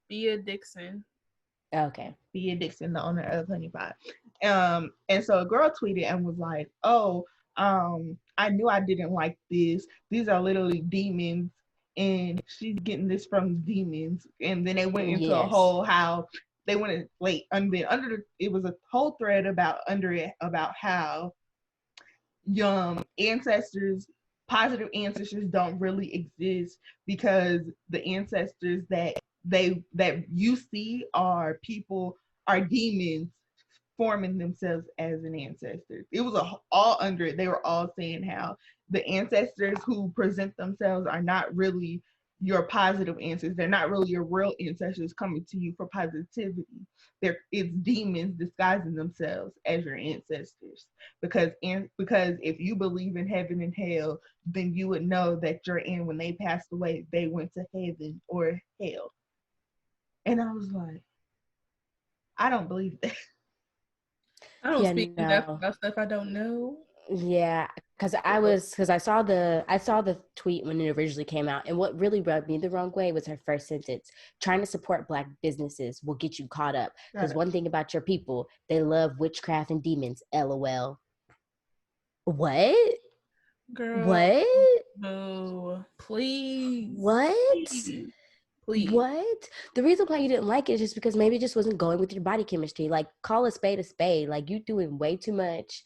tweeted. Dixon. Okay. Bia Dixon, the owner of Honey Pot. And so a girl tweeted and was like, "Oh, I knew I didn't like this. These are literally demons, and she's getting this from demons." And then they went into a Yes. whole how they went in, like it was a whole thread about how ancestors, positive ancestors, don't really exist because the ancestors that you see are demons forming themselves as an ancestor. It was all under it. They were all saying how the ancestors who present themselves are not really your positive ancestors. They're not really your real ancestors coming to you for positivity. It's demons disguising themselves as your ancestors. Because if you believe in heaven and hell, then you would know that when they passed away, they went to heaven or hell. And I was like, I don't believe that. I don't speak in depth about stuff I don't know. Yeah, because I saw the tweet when it originally came out, and what really rubbed me the wrong way was her first sentence: "Trying to support Black businesses will get you caught up." Because one thing about your people, they love witchcraft and demons. LOL. What? Girl. What? No, please. What? Please. What? The reason why you didn't like it is just because maybe it just wasn't going with your body chemistry. Like, call a spade a spade. Like, you doing way too much.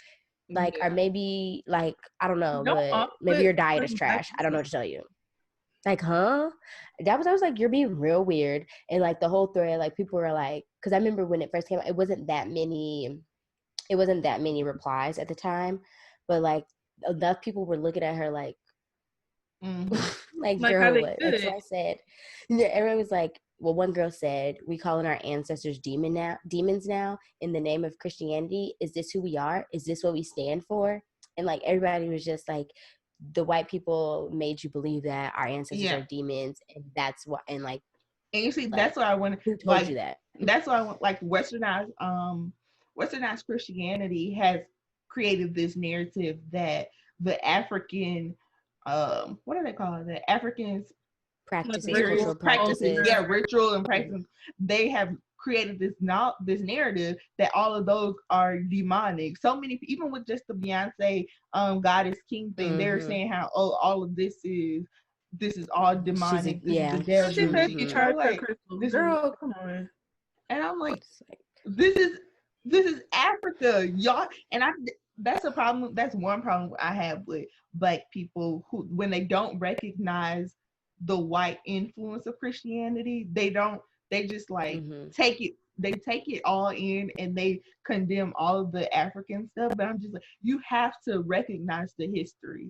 Like, or maybe, like, I don't know, but maybe your diet is trash. I don't know what to tell you. Like, huh? I was like, you're being real weird. And like the whole thread, like people were like, because I remember when it first came out, it wasn't that many replies at the time, but like enough people were looking at her like, like, girl, what? Like, so I said, everyone was like, well, one girl said, we calling our ancestors demons now in the name of Christianity. Is this who we are? Is this what we stand for? And like everybody was just like, the white people made you believe that our ancestors are demons, and that's what. And like, and you see, that's why I want to told you that. That's why I want, like, westernized Christianity has created this narrative that the African, what do they call it? The Africans practices, cultural practices. Yeah, ritual and practices. They have created this narrative that all of those are demonic. So many, even with just the Beyonce God is King thing, they're saying how, oh, all of this is all demonic. This is the devil. She said she tried her crystals. Girl, come on. And I'm like, this is Africa, y'all. And that's a problem. That's one problem I have with Black people who, when they don't recognize the white influence of Christianity, they just like take it all in, and they condemn all of the African stuff. But I'm just like, you have to recognize the history.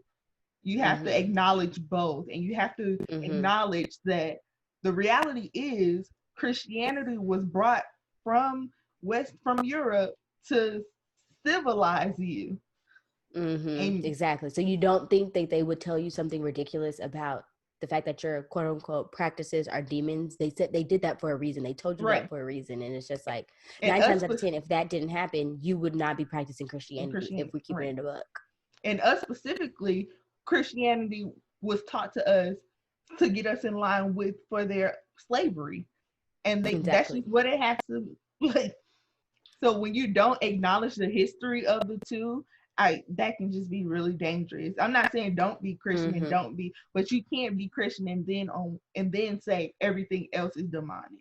You have to acknowledge both, and you have to acknowledge that the reality is Christianity was brought from Europe to civilize you. Exactly. So you don't think that they would tell you something ridiculous about the fact that your quote unquote practices are demons? They said they did that for a reason. They told you that for a reason. And it's just like, and 9 times out of 10, if that didn't happen, you would not be practicing Christianity if we keep it in the book. And us specifically, Christianity was taught to us to get us in line for their slavery. And that's just what it has to like. So when you don't acknowledge the history of the two, that can just be really dangerous. I'm not saying don't be Christian and don't be, but you can't be Christian and then say everything else is demonic.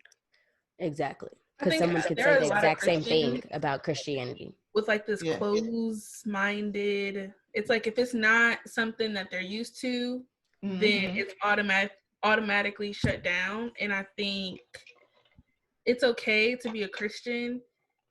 Exactly. Because someone could say the exact same thing about Christianity. With like this closed-minded, it's like if it's not something that they're used to, then it's automatically shut down. And I think it's okay to be a Christian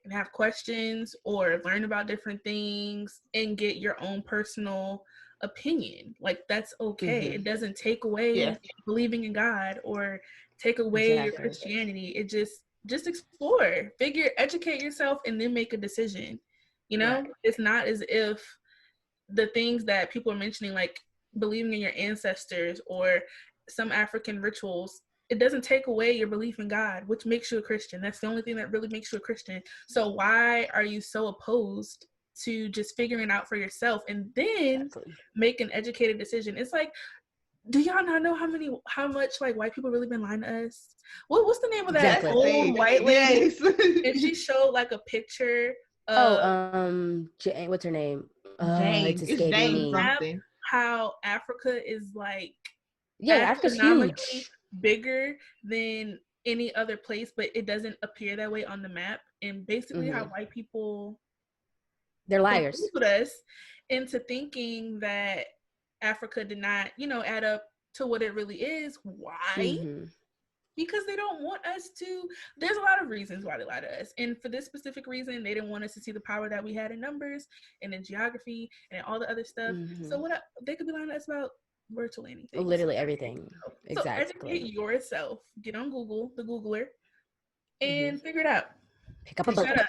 and have questions or learn about different things and get your own personal opinion. Like, that's okay. It doesn't take away believing in God or take away your Christianity. It just explore, educate yourself, and then make a decision. You know, it's not as if the things that people are mentioning, like believing in your ancestors or some African rituals, it doesn't take away your belief in God, which makes you a Christian. That's the only thing that really makes you a Christian. So why are you so opposed to just figuring it out for yourself and then make an educated decision? It's like, do y'all not know how much like white people really been lying to us? What's the name of that old white lady? And she showed like a picture of what's her name? Jane. It's escaping me. Something. How Africa is like Africa's huge, bigger than any other place, but it doesn't appear that way on the map. And basically how white people, they're liars, put us into thinking that Africa did not, add up to what it really is. Why? Because they don't want us to. There's a lot of reasons why they lie to us. And for this specific reason, they didn't want us to see the power that we had in numbers and in geography and all the other stuff. So they could be lying to us about virtually anything. Literally everything. So educate yourself. Get on Google, the Googler, and figure it out. Pick up a book. Shut up.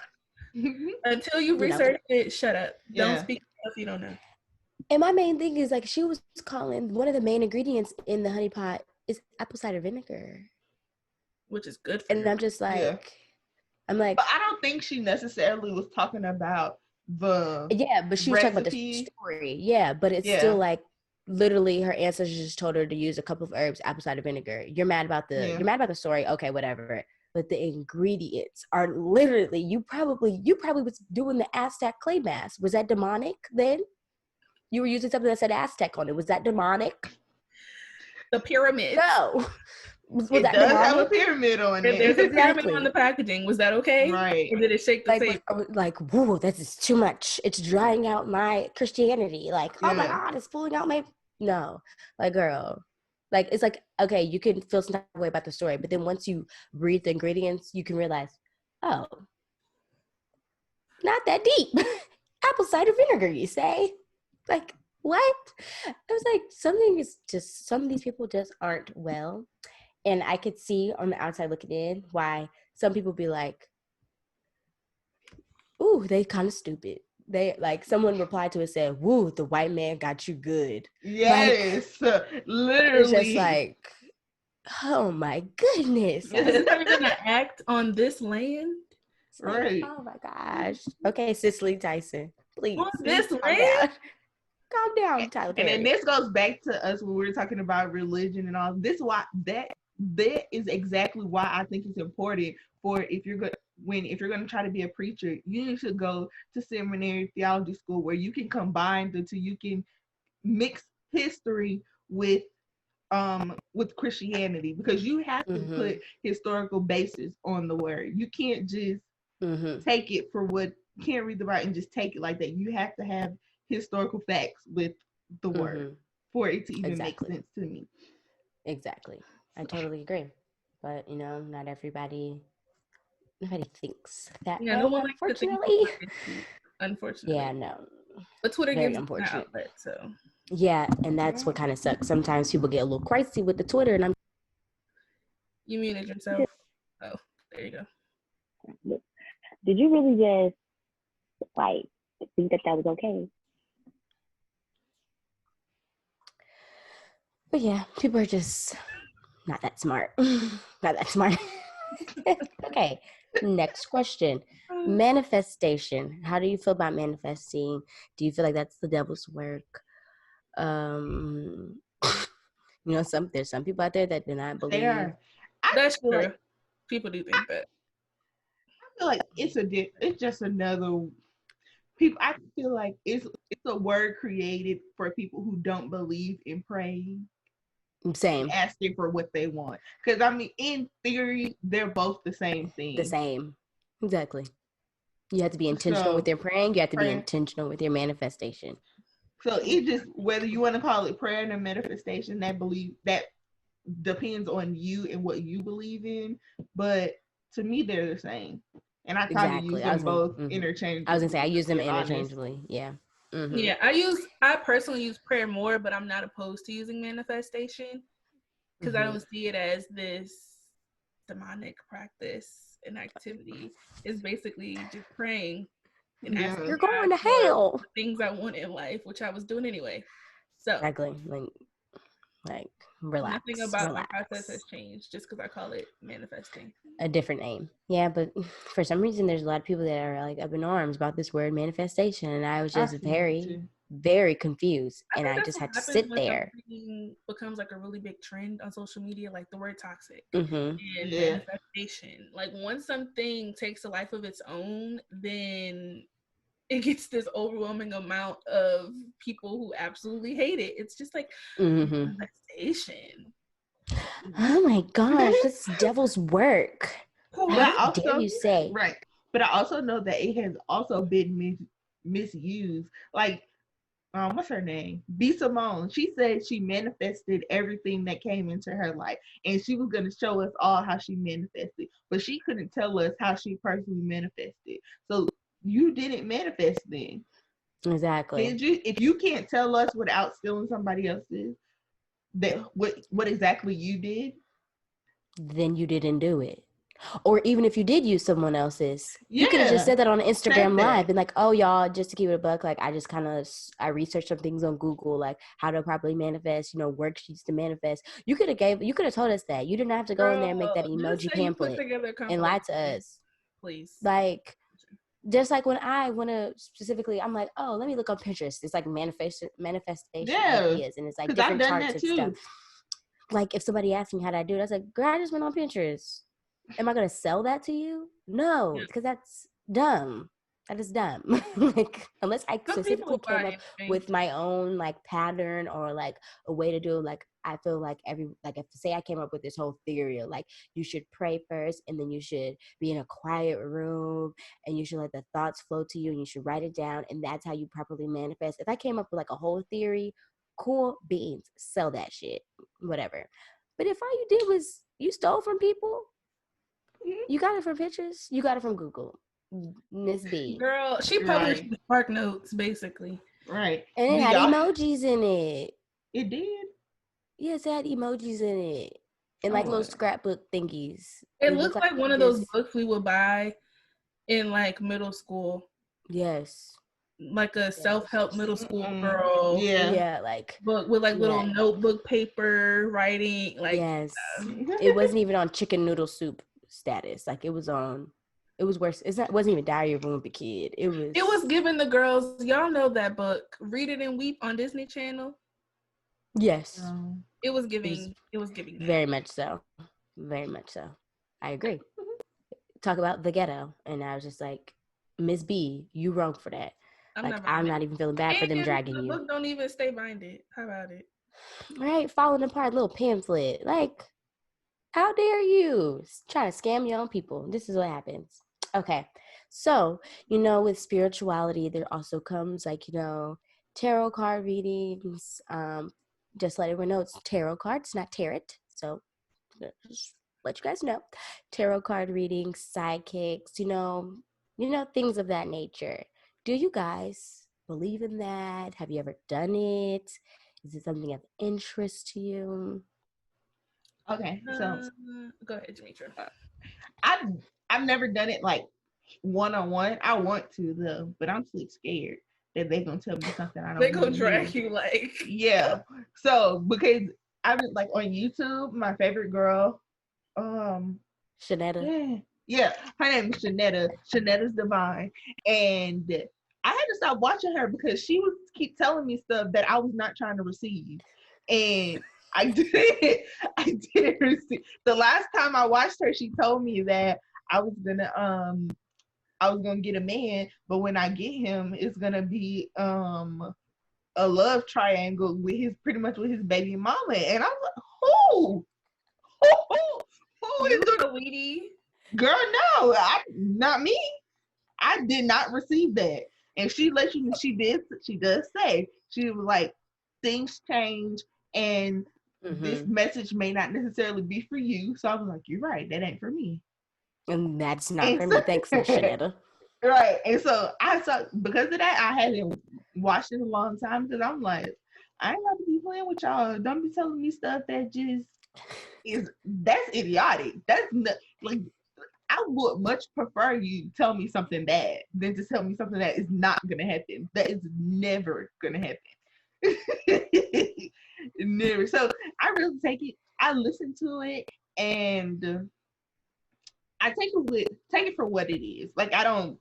Until you research it, shut up. Don't speak stuff you don't know. And my main thing is, like, she was calling one of the main ingredients in the honey pot is apple cider vinegar, which is good for you. I'm just like, I'm like, but I don't think she necessarily was talking about the but she was talking about the story. But it's still like, literally her ancestors just told her to use a couple of herbs, apple cider vinegar. You're mad about the story, okay, whatever. But the ingredients are literally, you probably was doing the Aztec clay mask. Was that demonic then? You were using something that said Aztec on it. Was that demonic? The pyramid. No. Was that does demonic? Have a pyramid on it. There's a pyramid on the packaging. Was that okay? Right. Or did it shake the table? Like, whoa, this is too much. It's drying out my Christianity. Like, oh my God, it's pulling out my... No. Like, girl. Like, it's like, okay, you can feel some type of way about the story, but then once you read the ingredients, you can realize, oh, not that deep. Apple cider vinegar, you say? Like, what? I was like, some of these people just aren't well. And I could see on the outside looking in why some people be like, ooh, they kind of stupid. They, like, someone replied to it, said, woo, the white man got you good. Yes, like, literally. It's just like, oh my goodness. Is that even an act on this land? Right. Like, oh my gosh. Okay, Cicely Tyson, please. On this land? Calm down, Tyler Perry. And then this goes back to us when we were talking about religion and all. This why that is exactly why I think it's important for if you're going to try to be a preacher, you need to go to seminary, theology school, where you can combine the two. You can mix history with Christianity, because you have to put historical basis on the word. You can't just take it for what. You can't read the Bible and just take it like that. You have to have historical facts with the word for it to even make sense to me. Exactly. I totally agree. But, not everybody thinks that. Yeah, no one likes to think, unfortunately. Yeah, no. But Twitter gives an outlet, so. Yeah, and that's what kind of sucks. Sometimes people get a little crazy with the Twitter, and You muted yourself. Oh, there you go. Did you really just, like, think that was okay? But yeah, people are just not that smart. Okay, next question. Manifestation. How do you feel about manifesting? Do you feel like that's the devil's work? There's some people out there that do not believe. That's true. Like, people do think that. I feel like it's just another people. I feel like it's a word created for people who don't believe in praying. Same. Asking for what they want. Because, I mean, in theory, they're both the same thing. The same. Exactly. You have to be intentional with your praying. You have to be intentional with your manifestation. So it just, whether you want to call it prayer or manifestation, that depends on you and what you believe in. But to me, they're the same. And I kind of use them both interchangeably. I was going to say, I use them interchangeably. Yeah. Yeah, I personally use prayer more, but I'm not opposed to using manifestation because I don't see it as this demonic practice and activity. It's basically just praying and asking you're going to hell. Things I want in life, which I was doing anyway. So exactly. Like, Like, relax. Nothing about relax. my process has changed just because I call it manifesting. A different name. Yeah, but for some reason, there's a lot of people that are like up in arms about this word manifestation. And I was just very confused. And I just had to sit there. Something becomes like a really big trend on social media, like the word toxic Mm-hmm. and manifestation. Like once something takes a life of its own, then it gets this overwhelming amount of people who absolutely hate it. It's just like manifestation. Oh my gosh, that's devil's work. How dare you say? Right. But I also know that it has also been misused. Like, what's her name? B. Simone. She said she manifested everything that came into her life. And she was going to show us all how she manifested. But she couldn't tell us how she personally manifested. So you didn't manifest then. Exactly. Did you? If you can't tell us without stealing somebody else's, that what exactly you did, then you didn't do it. Or even if you did use someone else's, you could have just said that on Instagram Live and like, oh y'all, just to keep it a buck, like I researched some things on Google, like how to properly manifest, worksheets to manifest. You could have told us that. You didn't have to go in there and make that emoji pamphlet and lie to us. Please. Like, just like when I want to specifically, I'm like, oh, let me look on Pinterest. It's like manifestation ideas, and it's like different charts and stuff. Like if somebody asked me how I do it, I was like, girl, I just went on Pinterest. Am I gonna sell that to you? No, because that's dumb. That is dumb. Like unless I specifically came up with my own like pattern or like a way to do it, like I feel like if say I came up with this whole theory of like you should pray first and then you should be in a quiet room and you should let the thoughts flow to you and you should write it down and that's how you properly manifest. If I came up with like a whole theory, cool beans, sell that shit, whatever. But if all you did was you stole from people, you got it from Pinterest, you got it from Google. Miss B. Girl, she published the Spark Notes, basically. Right. And it had emojis in it. It did? Yes, it had emojis in it. And like little scrapbook thingies. It looked like one of those books we would buy in like middle school. Yes. Like a self-help middle school girl. Yeah, like book with like little notebook paper writing. Like yes. It wasn't even on chicken noodle soup status. Like it was worse. It wasn't even Diary of a Wimpy Kid. It was giving the girls, y'all know that book, Read It and Weep on Disney Channel. Yes. It was giving very much so. Very much so. I agree. Talk about the ghetto. And I was just like, Miss B, you wrong for that. I'm not even feeling bad for them dragging you. The book don't even stay binded. How about it? Right, falling apart, little pamphlet. Like, how dare you try to scam your own people? This is what happens. Okay, so with spirituality, there also comes like tarot card readings. Just let everyone know it's tarot cards, not tarot. So just let you guys know, tarot card readings, sidekicks, things of that nature. Do you guys believe in that? Have you ever done it? Is it something of interest to you? Okay, so go ahead, Jametra. I've never done it like one-on-one. I want to though, but I'm still scared that they're gonna tell me something I don't. They're gonna drag you like So because I've been like on YouTube, my favorite girl, Shanetta. Yeah, her name is Shanetta. Shanetta's Divine, and I had to stop watching her because she would keep telling me stuff that I was not trying to receive, and I didn't receive. The last time I watched her, she told me that I was gonna get a man, but when I get him, it's gonna be a love triangle with his baby mama, and I'm like, who is the Weedy? Girl? No, not me. I did not receive that, and she let you know she does say she was like things change and this message may not necessarily be for you. So I was like, you're right, that ain't for me. And that's not for me. Thanks, Shanetta. Right. And so because of that, I haven't watched it in a long time because I'm like, I ain't about to be playing with y'all. Don't be telling me stuff that just that's idiotic. That's not, like, I would much prefer you tell me something bad than to tell me something that is not gonna happen. That is never gonna happen. Never. So I really take it. I listen to it and I take it for what it is. Like I don't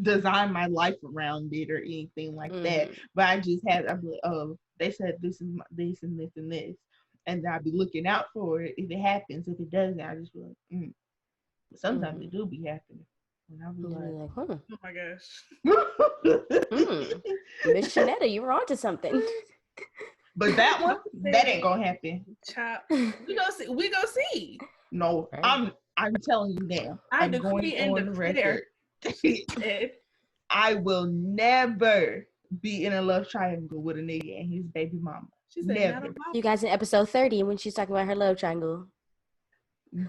design my life around it or anything like that. But I'd be like, oh, they said this is this and this and this, and I'll be looking out for it if it happens. If it doesn't, I just be like, sometimes it do be happening. And I'll be like, oh my gosh. Miss Shanetta, you were onto something. But that one, that ain't gonna happen. Chop. We go see. No, right. I'm telling you now. I'm going on the record. I will never be in a love triangle with a nigga and his baby mama. She said, never. You guys in episode 30 when she's talking about her love triangle.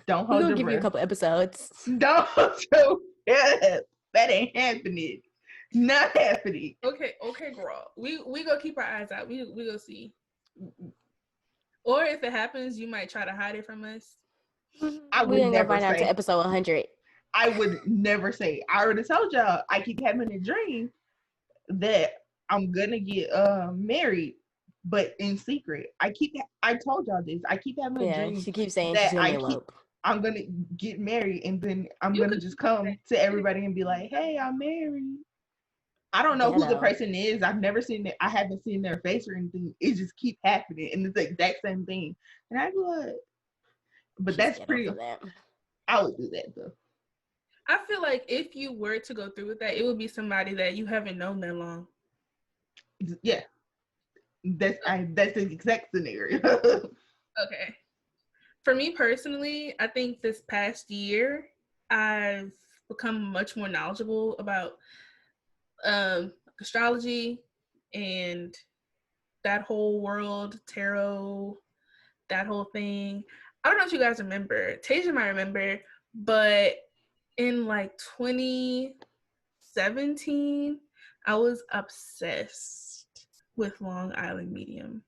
Don't hold your breath. We'll give you a couple episodes. Don't do that. That ain't happening. Not happening. Okay, girl. We gonna keep our eyes out. We go see. Or if it happens, you might try to hide it from us. We ain't gonna find out to episode 100. I would never say. I already told y'all. I keep having a dream that I'm gonna get married, but in secret. I told y'all this. I keep having a dream. She keeps saying she's gonna elope. I'm gonna get married, and then I'm gonna just come to everybody and be like, "Hey, I'm married." I don't know who the person is. I've never seen it. I haven't seen their face or anything. It just keep happening, and it's the exact same thing. And I'd be like, "But that's pretty." I would do that though. I feel like if you were to go through with that, it would be somebody that you haven't known that long. Yeah, that's the exact scenario. Okay. For me personally, I think this past year, I've become much more knowledgeable about astrology and that whole world, tarot, that whole thing. I don't know if you guys remember. Tasia might remember, but in like 2017, I was obsessed with Long Island Medium.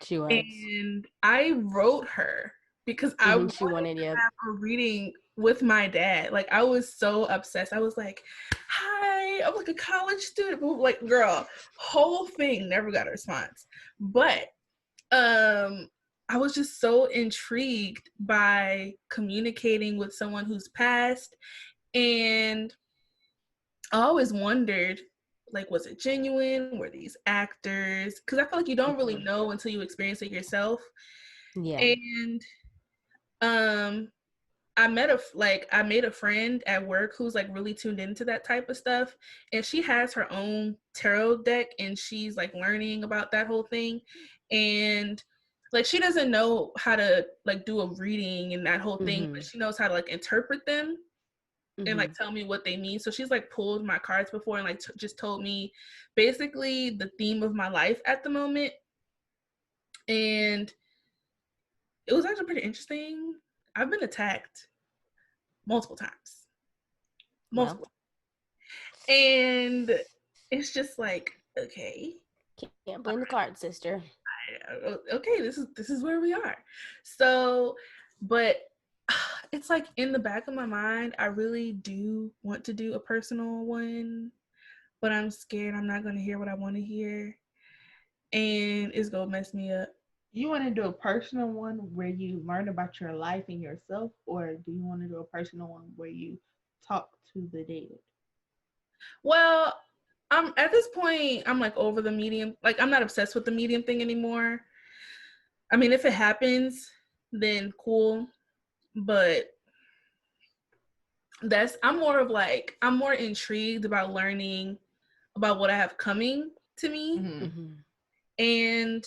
She was. And I wrote her because I wanted to have a reading with my dad. Like, I was so obsessed. I was like, hi, I'm like a college student. Like, girl, whole thing, never got a response. But I was just so intrigued by communicating with someone who's passed. And I always wondered, like, was it genuine? Were these actors? Because I feel like you don't really know until you experience it yourself. Yeah. And I made a friend at work who's like really tuned into that type of stuff, and she has her own tarot deck, and she's like learning about that whole thing. And like, she doesn't know how to like do a reading and that whole thing, but she knows how to like interpret them and like tell me what they mean. So she's like pulled my cards before and like just told me basically the theme of my life at the moment. And it was actually pretty interesting. I've been attacked multiple times. And it's just like, okay. Can't blame the card, sister. Okay, this is where we are. So, but it's like in the back of my mind, I really do want to do a personal one, but I'm scared I'm not going to hear what I want to hear, and it's going to mess me up. You want to do a personal one where you learn about your life and yourself, or do you want to do a personal one where you talk to the dead? Well, at this point, I'm like over the medium. Like, I'm not obsessed with the medium thing anymore. I mean, if it happens, then cool. But I'm more intrigued about learning about what I have coming to me. And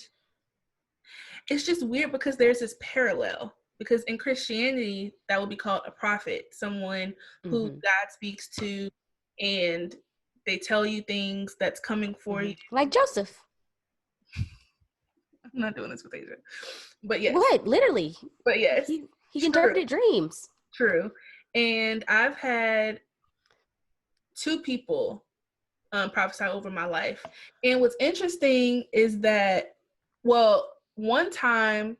it's just weird because there's this parallel, because in Christianity, that would be called a prophet, someone who God speaks to, and they tell you things that's coming for you. Like Joseph. I'm not doing this with Asia. But yes. What? Literally. But yes. He interpreted dreams. True. And I've had 2 people prophesy over my life. And what's interesting is that, well, one time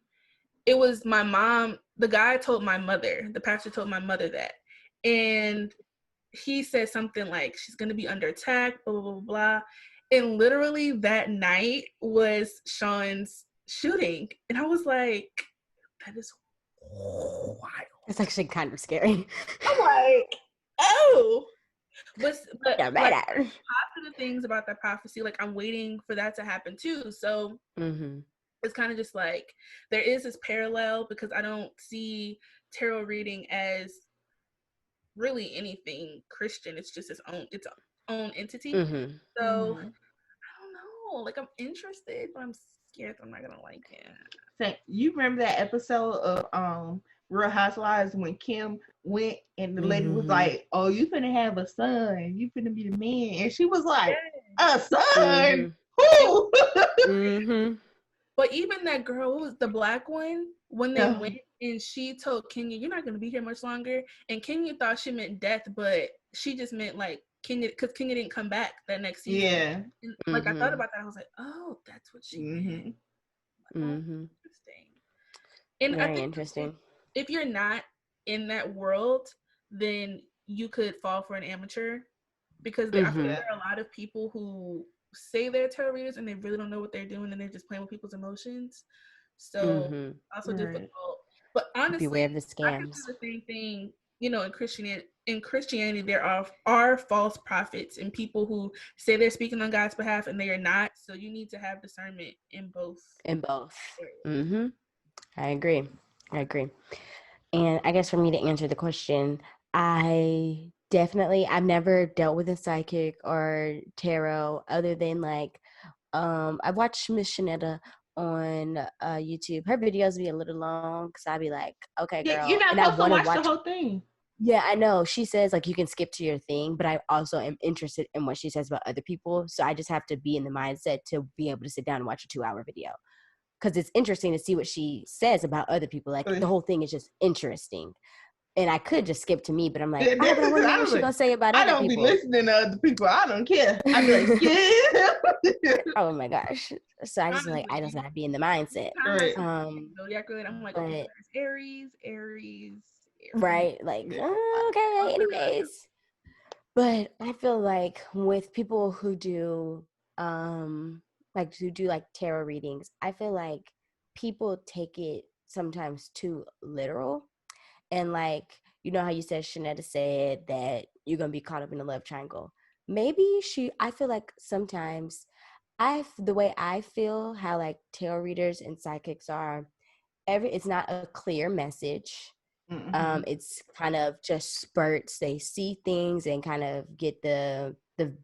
it was my mom, the guy told my mother, the pastor told my mother that. And he said something like, she's going to be under attack, blah, blah, blah, blah. And literally that night was Sean's shooting. And I was like, that is wild. It's actually kind of scary. I'm like, oh. But yeah, like, positive things about that prophecy, like I'm waiting for that to happen too. So it's kind of just like there is this parallel, because I don't see tarot reading as really anything Christian. It's just its own entity. So I don't know. Like I'm interested, but I'm scared that I'm not gonna like it. So you remember that episode of Real Housewives when Kim went and the lady was like, "Oh, you finna have a son. You finna be the man," and she was like, "A son? Who?" But even that girl, who was the black one, when they went and she told Kenya, "You're not gonna be here much longer," and Kenya thought she meant death, but she just meant like Kenya, because Kenya didn't come back that next season. Yeah. And, like I thought about that, I was like, "Oh, that's what she meant." Like, oh, interesting. And very I think interesting. if you're not in that world, then you could fall for an amateur, because I feel like there are a lot of people who say they're tarot readers and they really don't know what they're doing, and they're just playing with people's emotions. So also difficult. But honestly, beware of the scams. I can do the same thing. You know, in Christianity, there are false prophets and people who say they're speaking on God's behalf and they are not. So you need to have discernment in both. I agree. And I guess for me to answer the question, I've never dealt with a psychic or tarot other than like, I've watched Miss Shanetta on YouTube. Her videos be a little long because I'd be like, okay, girl. You're not supposed to watch the whole thing. Yeah, I know. She says like you can skip to your thing, but I also am interested in what she says about other people. So I just have to be in the mindset to be able to sit down and watch a 2-hour video. Because it's interesting to see what she says about other people. Like the whole thing is just interesting. And I could just skip to me, but I'm like, but I want to know what she's going to say about other people. I don't be listening to other people. I don't care. I'm like, yeah. Oh my gosh. So I just I just gotta be in the mindset. Zodiac related. I'm like, okay, Aries. Right. Like, okay, anyways. But I feel like with people who do like tarot readings, I feel like people take it sometimes too literal. And like, you know how you said Shanetta said that you're gonna be caught up in a love triangle. Maybe I feel like sometimes the way I feel how like tarot readers and psychics are, it's not a clear message. It's kind of just spurts. They see things and kind of get the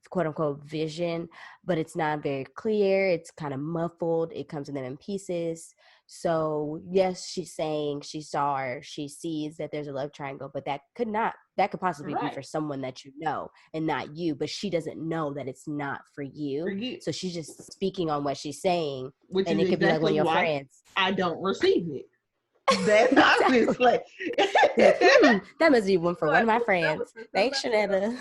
quote unquote vision, but it's not very clear. It's kind of muffled. It comes to them in pieces. So yes, she's saying she sees that there's a love triangle, but that could possibly be for someone that you know and not you, but she doesn't know that it's not for you. So she's just speaking on what she's saying, and it could be like one of your friends. I don't receive it. That's obviously that must be one for one of my friends. Thanks, Shanetta.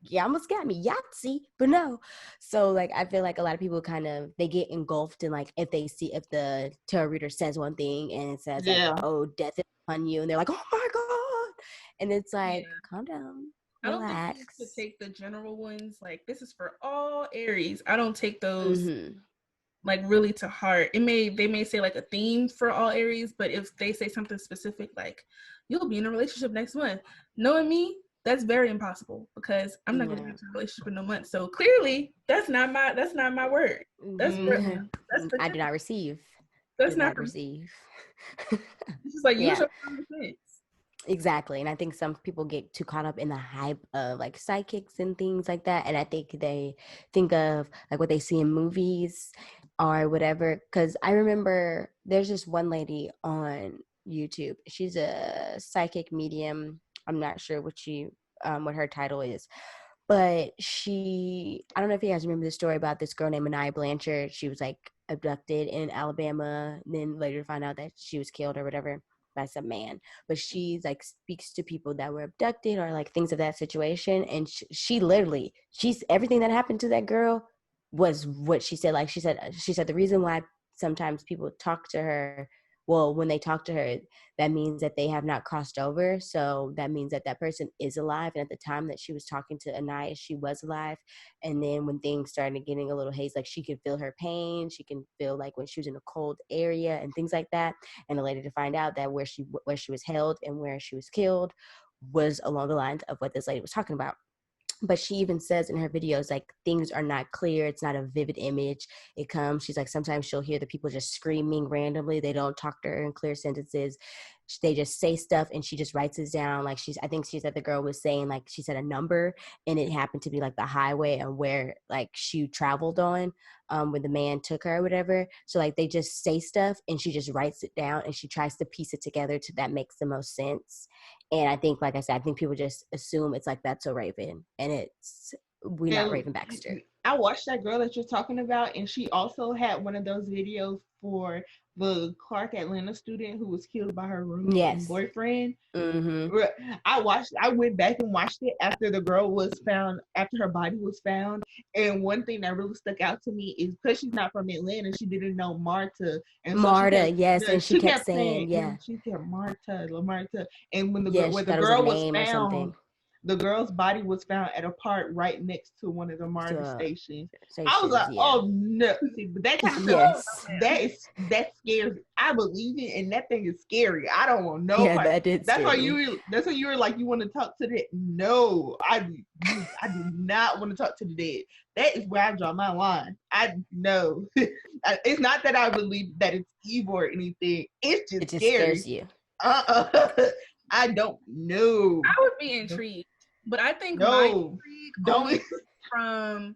Yeah, almost got me Yahtzee, but no. So like I feel like a lot of people they get engulfed in like if the tarot reader says one thing and it says like, oh, death is upon you, and they're like, oh my god, and it's like, calm down, relax. I don't think you should take the general ones like this is for all Aries. I don't take those like really to heart. They may say like a theme for all Aries, but if they say something specific like you'll be in a relationship next month, knowing me, that's very impossible because I'm not gonna get into a relationship in no month. So clearly that's not my word. That's I do not receive. That's not receive. It's just like use your common sense. Exactly. And I think some people get too caught up in the hype of like psychics and things like that. And I think they think of like what they see in movies or whatever. Because I remember there's this one lady on YouTube. She's a psychic medium. I'm not sure what her title is. But I don't know if you guys remember the story about this girl named Mania Blanchard. She was like abducted in Alabama. And then later find out that she was killed or whatever by some man, but she like speaks to people that were abducted or like things of that situation, and she's everything that happened to that girl was what she said. Like she said the reason why sometimes people talk to her well, when they talk to her, that means that they have not crossed over. So that means that that person is alive. And at the time that she was talking to Anaya, she was alive. And then when things started getting a little hazy, like she could feel her pain. She can feel like when she was in a cold area and things like that. And later to find out that where she was held and where she was killed was along the lines of what this lady was talking about. But she even says in her videos, like, things are not clear. It's not a vivid image. It comes, she's like, sometimes she'll hear the people just screaming randomly. They don't talk to her in clear sentences. They just say stuff and she just writes it down. Like I think she said the girl was saying, like, she said a number and it happened to be like the highway and where like she traveled on when the man took her or whatever. So like they just say stuff and she just writes it down and she tries to piece it together to that makes the most sense. And I think, like I said, I think people just assume it's like that's a Raven, and we're not Raven Baxter. I watched that girl that you're talking about, and she also had one of those videos for the Clark Atlanta student who was killed by her roommate and boyfriend. Mm-hmm. I went back and watched it after the girl was found, after her body was found. And one thing that really stuck out to me is because she's not from Atlanta, she didn't know Marta. And so yes, and she kept saying, yeah. She kept Marta. And when the girl was found, the girl's body was found at a park right next to one of the MARTA stations. I was like, oh no. See, but that kind of stuff, that scares me. I believe it, and that thing is scary. I don't want no part. That's why you were like, you want to talk to the no. I do not want to talk to the dead. That is where I draw my line. I know. It's not that I believe that it's evil or anything. It just scary. Scares you. I don't know. I would be intrigued, but I think my intrigue only from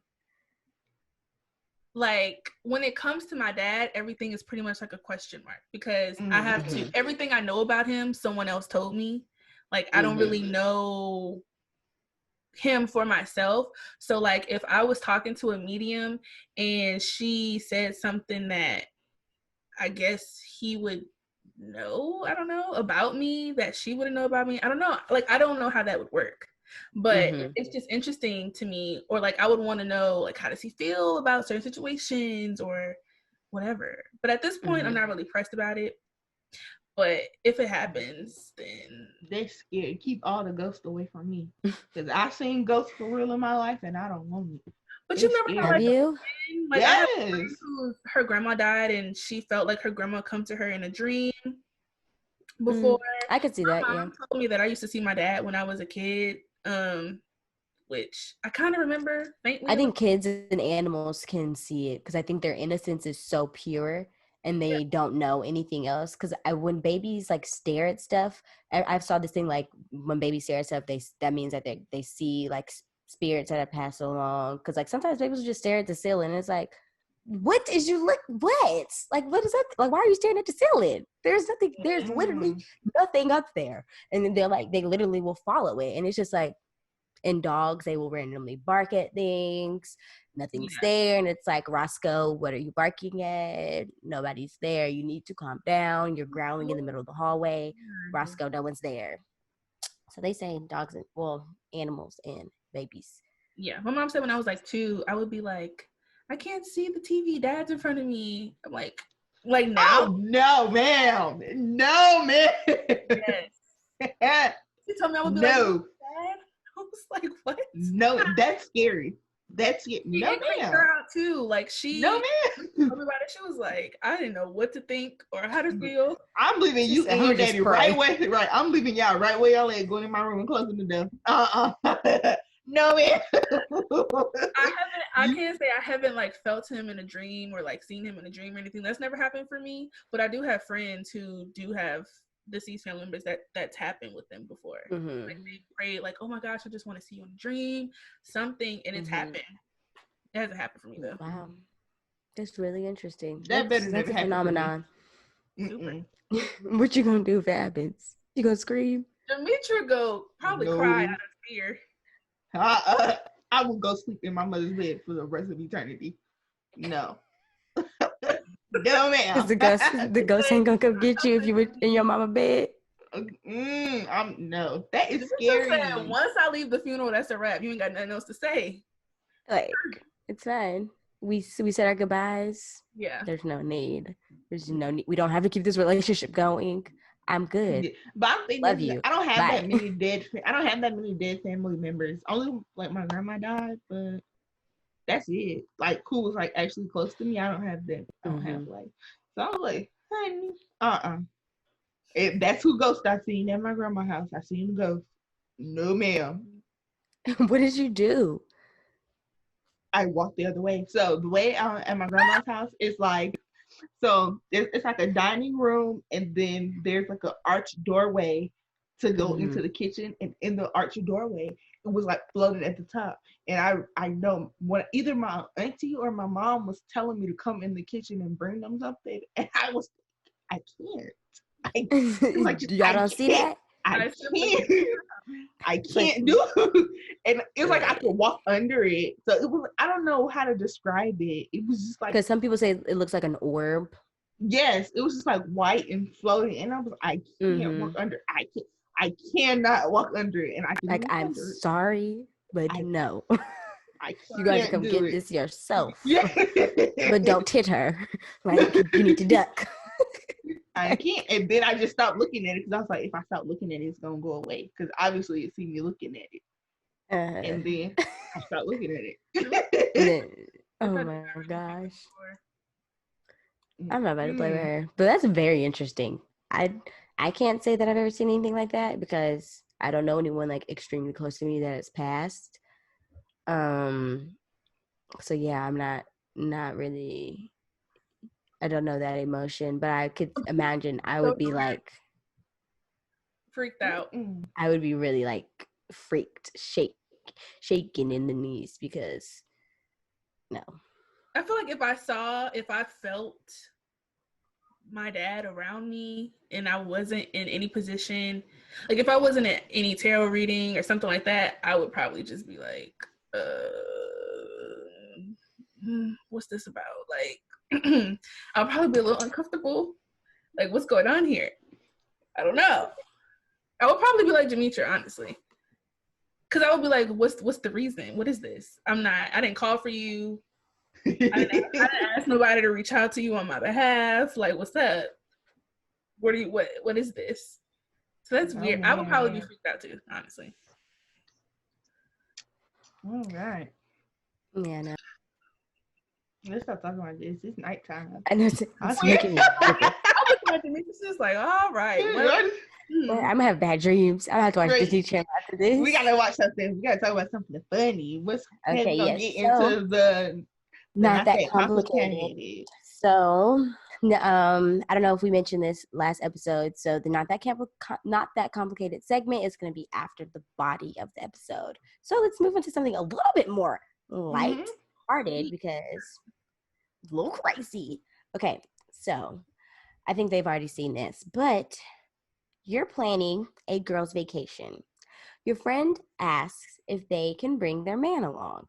like when it comes to my dad, everything is pretty much like a question mark because I have to everything I know about him, someone else told me. Like I don't really know him for myself. So like if I was talking to a medium and she said something that I guess he would know, I don't know, about me that she wouldn't know about me. I don't know. Like, I don't know how that would work. But it's just interesting to me. Or like, I would want to know, like, how does he feel about certain situations or whatever. But at this point, I'm not really pressed about it. But if it happens, then... They're scared. Keep all the ghosts away from me. Because I've seen ghosts for real in my life, and I don't want it. But you never have you? Like, yes. I have her grandma died, and she felt like her grandma come to her in a dream before. I could see that. My mom told me that I used to see my dad when I was a kid, which I kind of remember faintly. I think kids and animals can see it because I think their innocence is so pure and they don't know anything else. Because when babies like stare at stuff, I saw this thing like when babies stare at stuff, that means that they see like spirits that have passed along. Because like sometimes babies will just stare at the ceiling and it's like, what is you look? What? Like what is that? Like why are you staring at the ceiling? There's nothing. There's literally nothing up there. And then they're like they literally will follow it, and it's just like. In dogs, they will randomly bark at things. Nothing's there. And it's like, Roscoe, what are you barking at? Nobody's there. You need to calm down. You're growling in the middle of the hallway. Roscoe, no one's there. So they say dogs and, animals and babies. Yeah. My mom said when I was like 2, I would be like, I can't see the TV. Dad's in front of me. I'm like now? Oh, no, ma'am. No, ma'am. Yes. She told me I would be like, Dad? I was like, what? No, that's scary. That's it. No, ma'am. Her out too. Like she. No, ma'am. Told me about it. She was like, I didn't know what to think or how to feel. I'm leaving you and your daddy right way. Right, I'm leaving y'all right where y'all at. Going in my room and closing the door. No, man. I can't say I haven't like felt him in a dream or like seen him in a dream or anything. That's never happened for me. But I do have friends who do have deceased family members that's happened with them before. Like they pray like, oh my gosh, I just want to see you in a dream, something, and it's happened. It hasn't happened for me though. Wow, that's really interesting. That's a phenomenon. What you gonna do if it happens? You gonna scream? Jametra go probably cry out of fear. I will go sleep in my mother's bed for the rest of eternity. No. No, ma'am. The ghost ain't gonna come get you if you were in your mama's bed. No, that is scary. Once I leave the funeral, that's a wrap. You ain't got nothing else to say. Like, it's fine. We said our goodbyes. Yeah. There's no need. There's no need. We don't have to keep this relationship going. I'm good. Yeah. But I'm thinking, Love you. I don't have Bye. that many dead. I don't have that many dead family members. Only like my grandma died, but that's it. Like who was like actually close to me. I don't have that. I don't have like. So I was like, honey, If that's who ghost I seen at my grandma's house. I seen ghost. No, ma'am. What did you do? I walked the other way. So the way at my grandma's house is like, so it's like a dining room, and then there's like an arched doorway to go into the kitchen, and in the arched doorway, it was like floated at the top. And I know when either my auntie or my mom was telling me to come in the kitchen and bring them something, and I was, I can't. It was like, Y'all don't see that? I can't. I can't do it. And it was like I could walk under it. So it was, I don't know how to describe it. It was just like, because some people say it looks like an orb. Yes, it was just like white and floating. And I was, I can't walk under. I cannot walk under it. And I can like, I'm sorry, but no. You got to come get this yourself. Yeah. But don't hit her. Like, you need to duck. I can't. And then I just stopped looking at it because I was like, if I stop looking at it, it's gonna go away. Because obviously it see me looking at it. And then I stopped looking at it. Then, oh my gosh. I'm not about to play with her. But that's very interesting. I can't say that I've ever seen anything like that because I don't know anyone like extremely close to me that has passed. So yeah, I'm not really, I don't know that emotion, but I could imagine I would be like freaked out. I would be really like freaked, shaking in the knees because no. I feel like if I felt my dad around me and I wasn't in any position, like if I wasn't at any tarot reading or something like that, I would probably just be like, what's this about? Like, I'll probably be a little uncomfortable. Like, what's going on here? I don't know. I would probably be like Jametra, honestly. Because I would be like, what's the reason? What is this? I didn't call for you. I didn't ask nobody to reach out to you on my behalf. Like, what's up? What is this? So that's weird. I would probably be freaked out too, honestly. All right. Yeah, no. Let's stop talking about this. It's nighttime. I know. It's making me It's just like, all right. I'm gonna have bad dreams. I'm gonna have to watch Disney Channel after this. We gotta watch something. We gotta talk about something funny. Okay, yes. Get into the not that complicated. So, I don't know if we mentioned this last episode. So the not that complicated segment is going to be after the body of the episode. So let's move into something a little bit more light-hearted because it's a little crazy. Okay, so I think they've already seen this, but you're planning a girls' vacation. Your friend asks if they can bring their man along.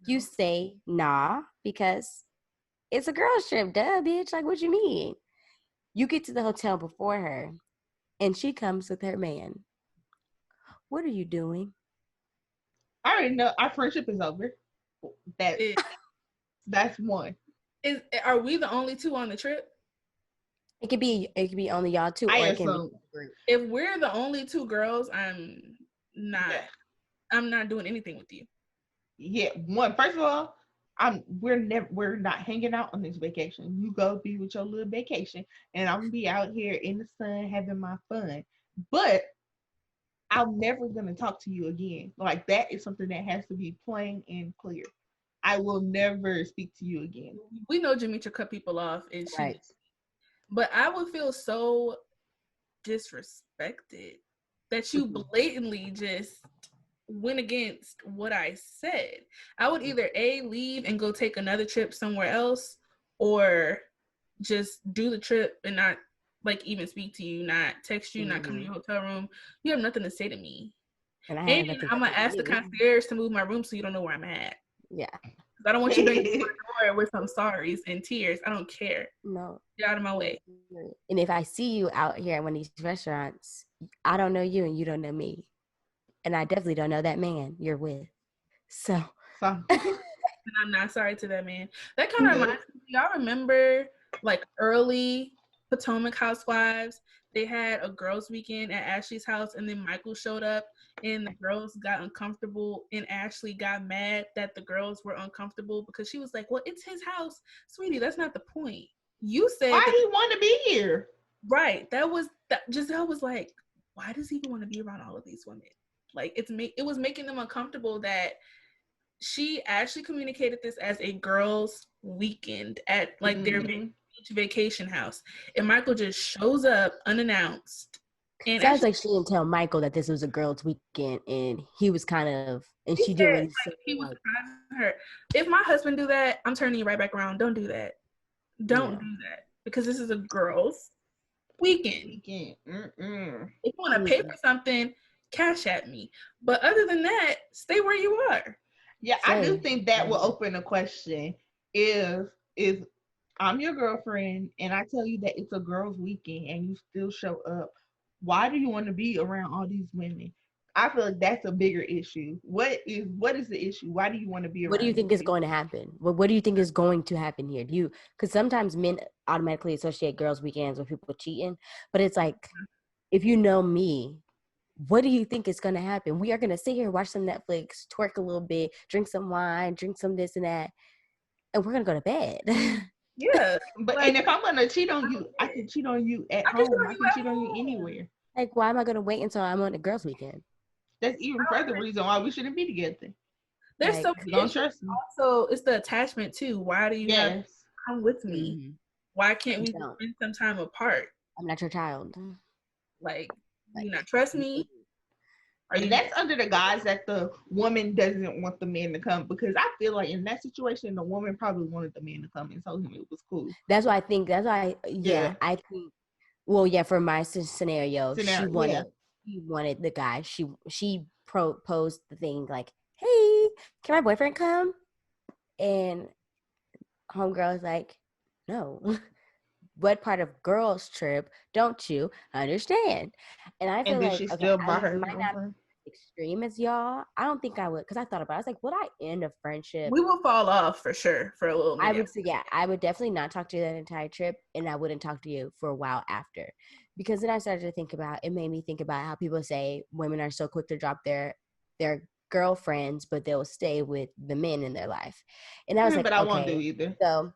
You say, nah, because it's a girls' trip, duh, bitch. Like, what you mean? You get to the hotel before her, and she comes with her man. What are you doing? I already know our friendship is over. That's one. Are we the only two on the trip? It could be only y'all two, or it can be a group. If we're the only two girls, I'm not doing anything with you. Yeah, first of all, we're not hanging out on this vacation. You go be with your little vacation, and I'm gonna be out here in the sun having my fun. But I'm never gonna talk to you again. Like, that is something that has to be plain and clear. I will never speak to you again. We know Jametra cut people off, and right. But I would feel so disrespected that you blatantly just went against what I said. I would either leave and go take another trip somewhere else, or just do the trip and not like even speak to you, not text you, not come to your hotel room. You have nothing to say to me. And I'm gonna ask the concierge to move my room so you don't know where I'm at. Yeah. I don't want you to go to the door with some sorries and tears. I don't care. No. Get out of my way. And if I see you out here at one of these restaurants, I don't know you and you don't know me. And I definitely don't know that man you're with. And I'm not sorry to that man. That kind of reminds me, y'all remember like early Potomac Housewives. They had a girls' weekend at Ashley's house, and then Michael showed up, and the girls got uncomfortable, and Ashley got mad that the girls were uncomfortable because she was like, "Well, it's his house, sweetie. That's not the point. You said why he want to be here." Right. Giselle was like, "Why does he even want to be around all of these women?" Like it was making them uncomfortable that she actually communicated this as a girls' weekend at like their beach vacation house, and Michael just shows up unannounced. And sounds like she didn't tell Michael that this was a girls' weekend, and he was kind of, and she didn't really say he was surprising her. If my husband do that, I'm turning you right back around. Don't do that. Don't do that, because this is a girls' weekend. If you want to pay for something, cash at me. But other than that, stay where you are. Yeah, I do think that will open a question. If I'm your girlfriend and I tell you that it's a girls' weekend and you still show up, why do you want to be around all these women? I feel like that's a bigger issue. What is the issue? Why do you want to be around? What do you think is going to happen? What do you think is going to happen here? Because sometimes men automatically associate girls' weekends with people cheating, but it's like, if you know me, what do you think is going to happen? We are going to sit here, watch some Netflix, twerk a little bit, drink some wine, drink some this and that, and we're going to go to bed. Yeah. But like, and if I'm going to cheat on you, I can cheat on you at home. I can cheat on you anywhere. Like, why am I going to wait until I'm on a girls' weekend? That's even further reason why we shouldn't be together. There's like, so many don't trust me. Also, it's the attachment too. Why do you have to come with me? Why can't we spend some time apart? I'm not your child. Like, do you not trust me? And that's under the guise that the woman doesn't want the man to come, because I feel like in that situation, the woman probably wanted the man to come and told him it was cool. That's why I think. That's why. Yeah, I think. Well, yeah, for my scenario, she wanted the guy. She proposed the thing like, "Hey, can my boyfriend come?" And homegirl is like, "No." What part of girls' trip don't you understand? And I feel like she still brought her might not be extreme as y'all. I don't think I would, because I thought about it. I was like, would I end a friendship? We will fall off for sure for a little minute. I would say, yeah, I would definitely not talk to you that entire trip, and I wouldn't talk to you for a while after. Because then I started to think about, it made me think about how people say women are so quick to drop their girlfriends, but they'll stay with the men in their life. And I was like, but I won't do either. So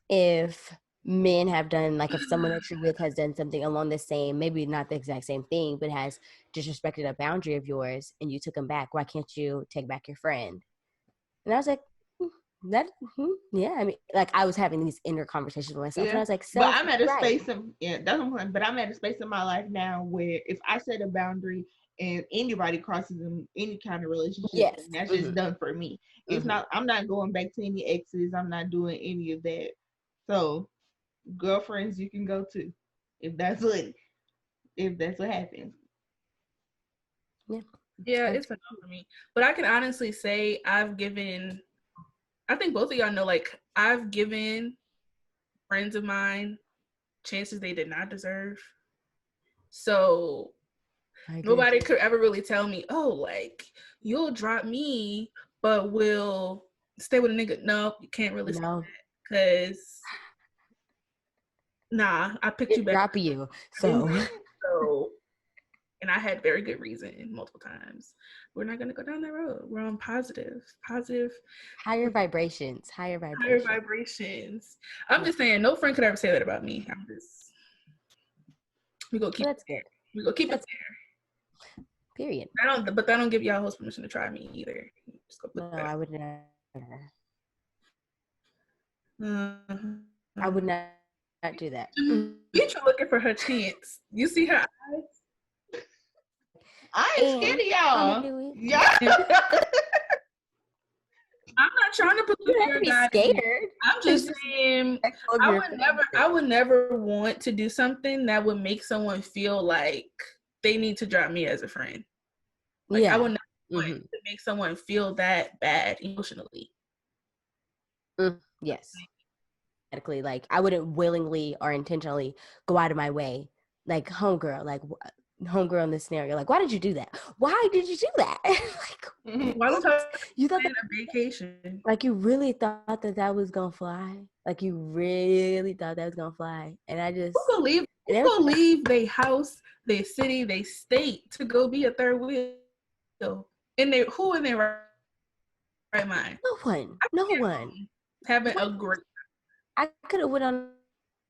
if men have done, like if someone that you're with has done something along the same, maybe not the exact same thing, but has disrespected a boundary of yours and you took them back, why can't you take back your friend? And I was like, yeah, I mean, like I was having these inner conversations with myself, and I was like, but I'm at a space of that's what I'm, but I'm at a space in my life now where if I set a boundary and anybody crosses in any kind of relationship, that's just done for me. It's not, I'm not going back to any exes, I'm not doing any of that. So girlfriends you can go to if that's what happens. Yeah, it's enough for me. But I can honestly say I think both of y'all know, like, I've given friends of mine chances they did not deserve. So nobody could ever really tell me, oh, like, you'll drop me, but will stay with a nigga. No, you can't really say that, because I picked you back. Drop you. So, and I had very good reason multiple times. We're not going to go down that road. We're on positive. Higher vibrations. I'm just saying, no friend could ever say that about me. We go keep That's good. We go keep it there. Period. But that don't give y'all host permission to try me either. Just go put that. I would never. I would not do that. Jametra looking for her chance. You see her eyes? I ain't scared of y'all. Yeah. I'm not trying to put you scared. I'm just saying I would never want to do something that would make someone feel like they need to drop me as a friend. Like, I would never want to make someone feel that bad emotionally. Yes. Like, I wouldn't willingly or intentionally go out of my way. Like, homegirl, like, homegirl in this scenario. Like, why did you do that? Why did you do that? Like, why don't you thought that a vacation? Like, you really thought that was gonna fly? Like, you really thought that was gonna fly? And I just who gonna leave their house, their city, their state to go be a third wheel? And who in their right mind? No one. Having a great. I could have went on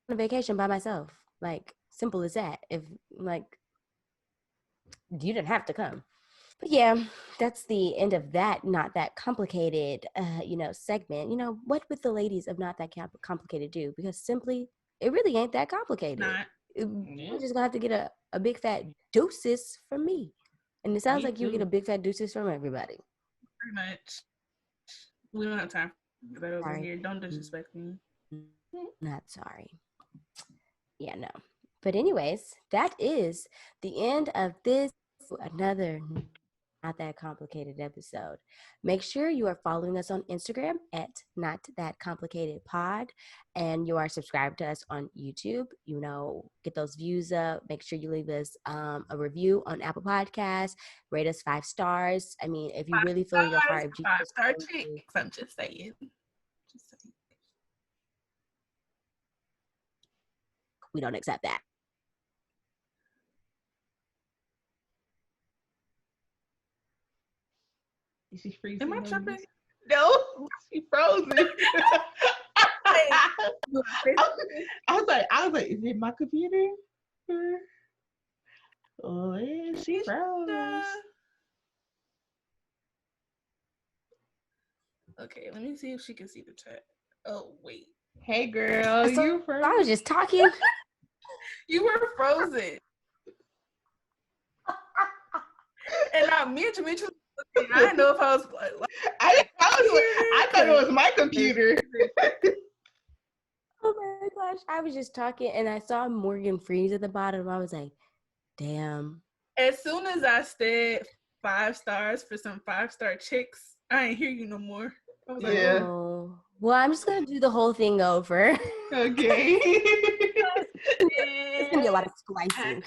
a vacation by myself. Like, simple as that. If like you didn't have to come. But yeah, that's the end of that Not That Complicated segment. What would the ladies of Not That Complicated do? Because simply, it really ain't that complicated. You're just gonna have to get a big fat deuces from me. And it sounds like you get a big fat deuces from everybody. Pretty much. We don't have time for that over here. Don't disrespect me. Not sorry. Yeah, no. But anyways, that is the end of this another Not That Complicated episode. Make sure you are following us on Instagram at Not That Complicated Pod, and you are subscribed to us on YouTube. Get those views up. Make sure you leave us a review on Apple Podcasts. Rate us 5 stars. I mean, if you really feel in your heart, 5-star chicks. I'm just saying. We don't accept that. Is she freezing? Am I tripping? No, she frozen. I was like, is it my computer? Oh, yeah, she froze. Okay, let me see if she can see the chat. Oh, wait. Hey, girl, you froze. I was just talking. You were frozen. And me and Jametra, I didn't know if I was I thought it was my computer. Oh my gosh. I was just talking and I saw Morgan freeze at the bottom. I was like, damn. As soon as I said 5 stars for some 5-star chicks, I ain't hear you no more. I was like, oh. Well, I'm just going to do the whole thing over. Okay. It's going to be a lot of splicing.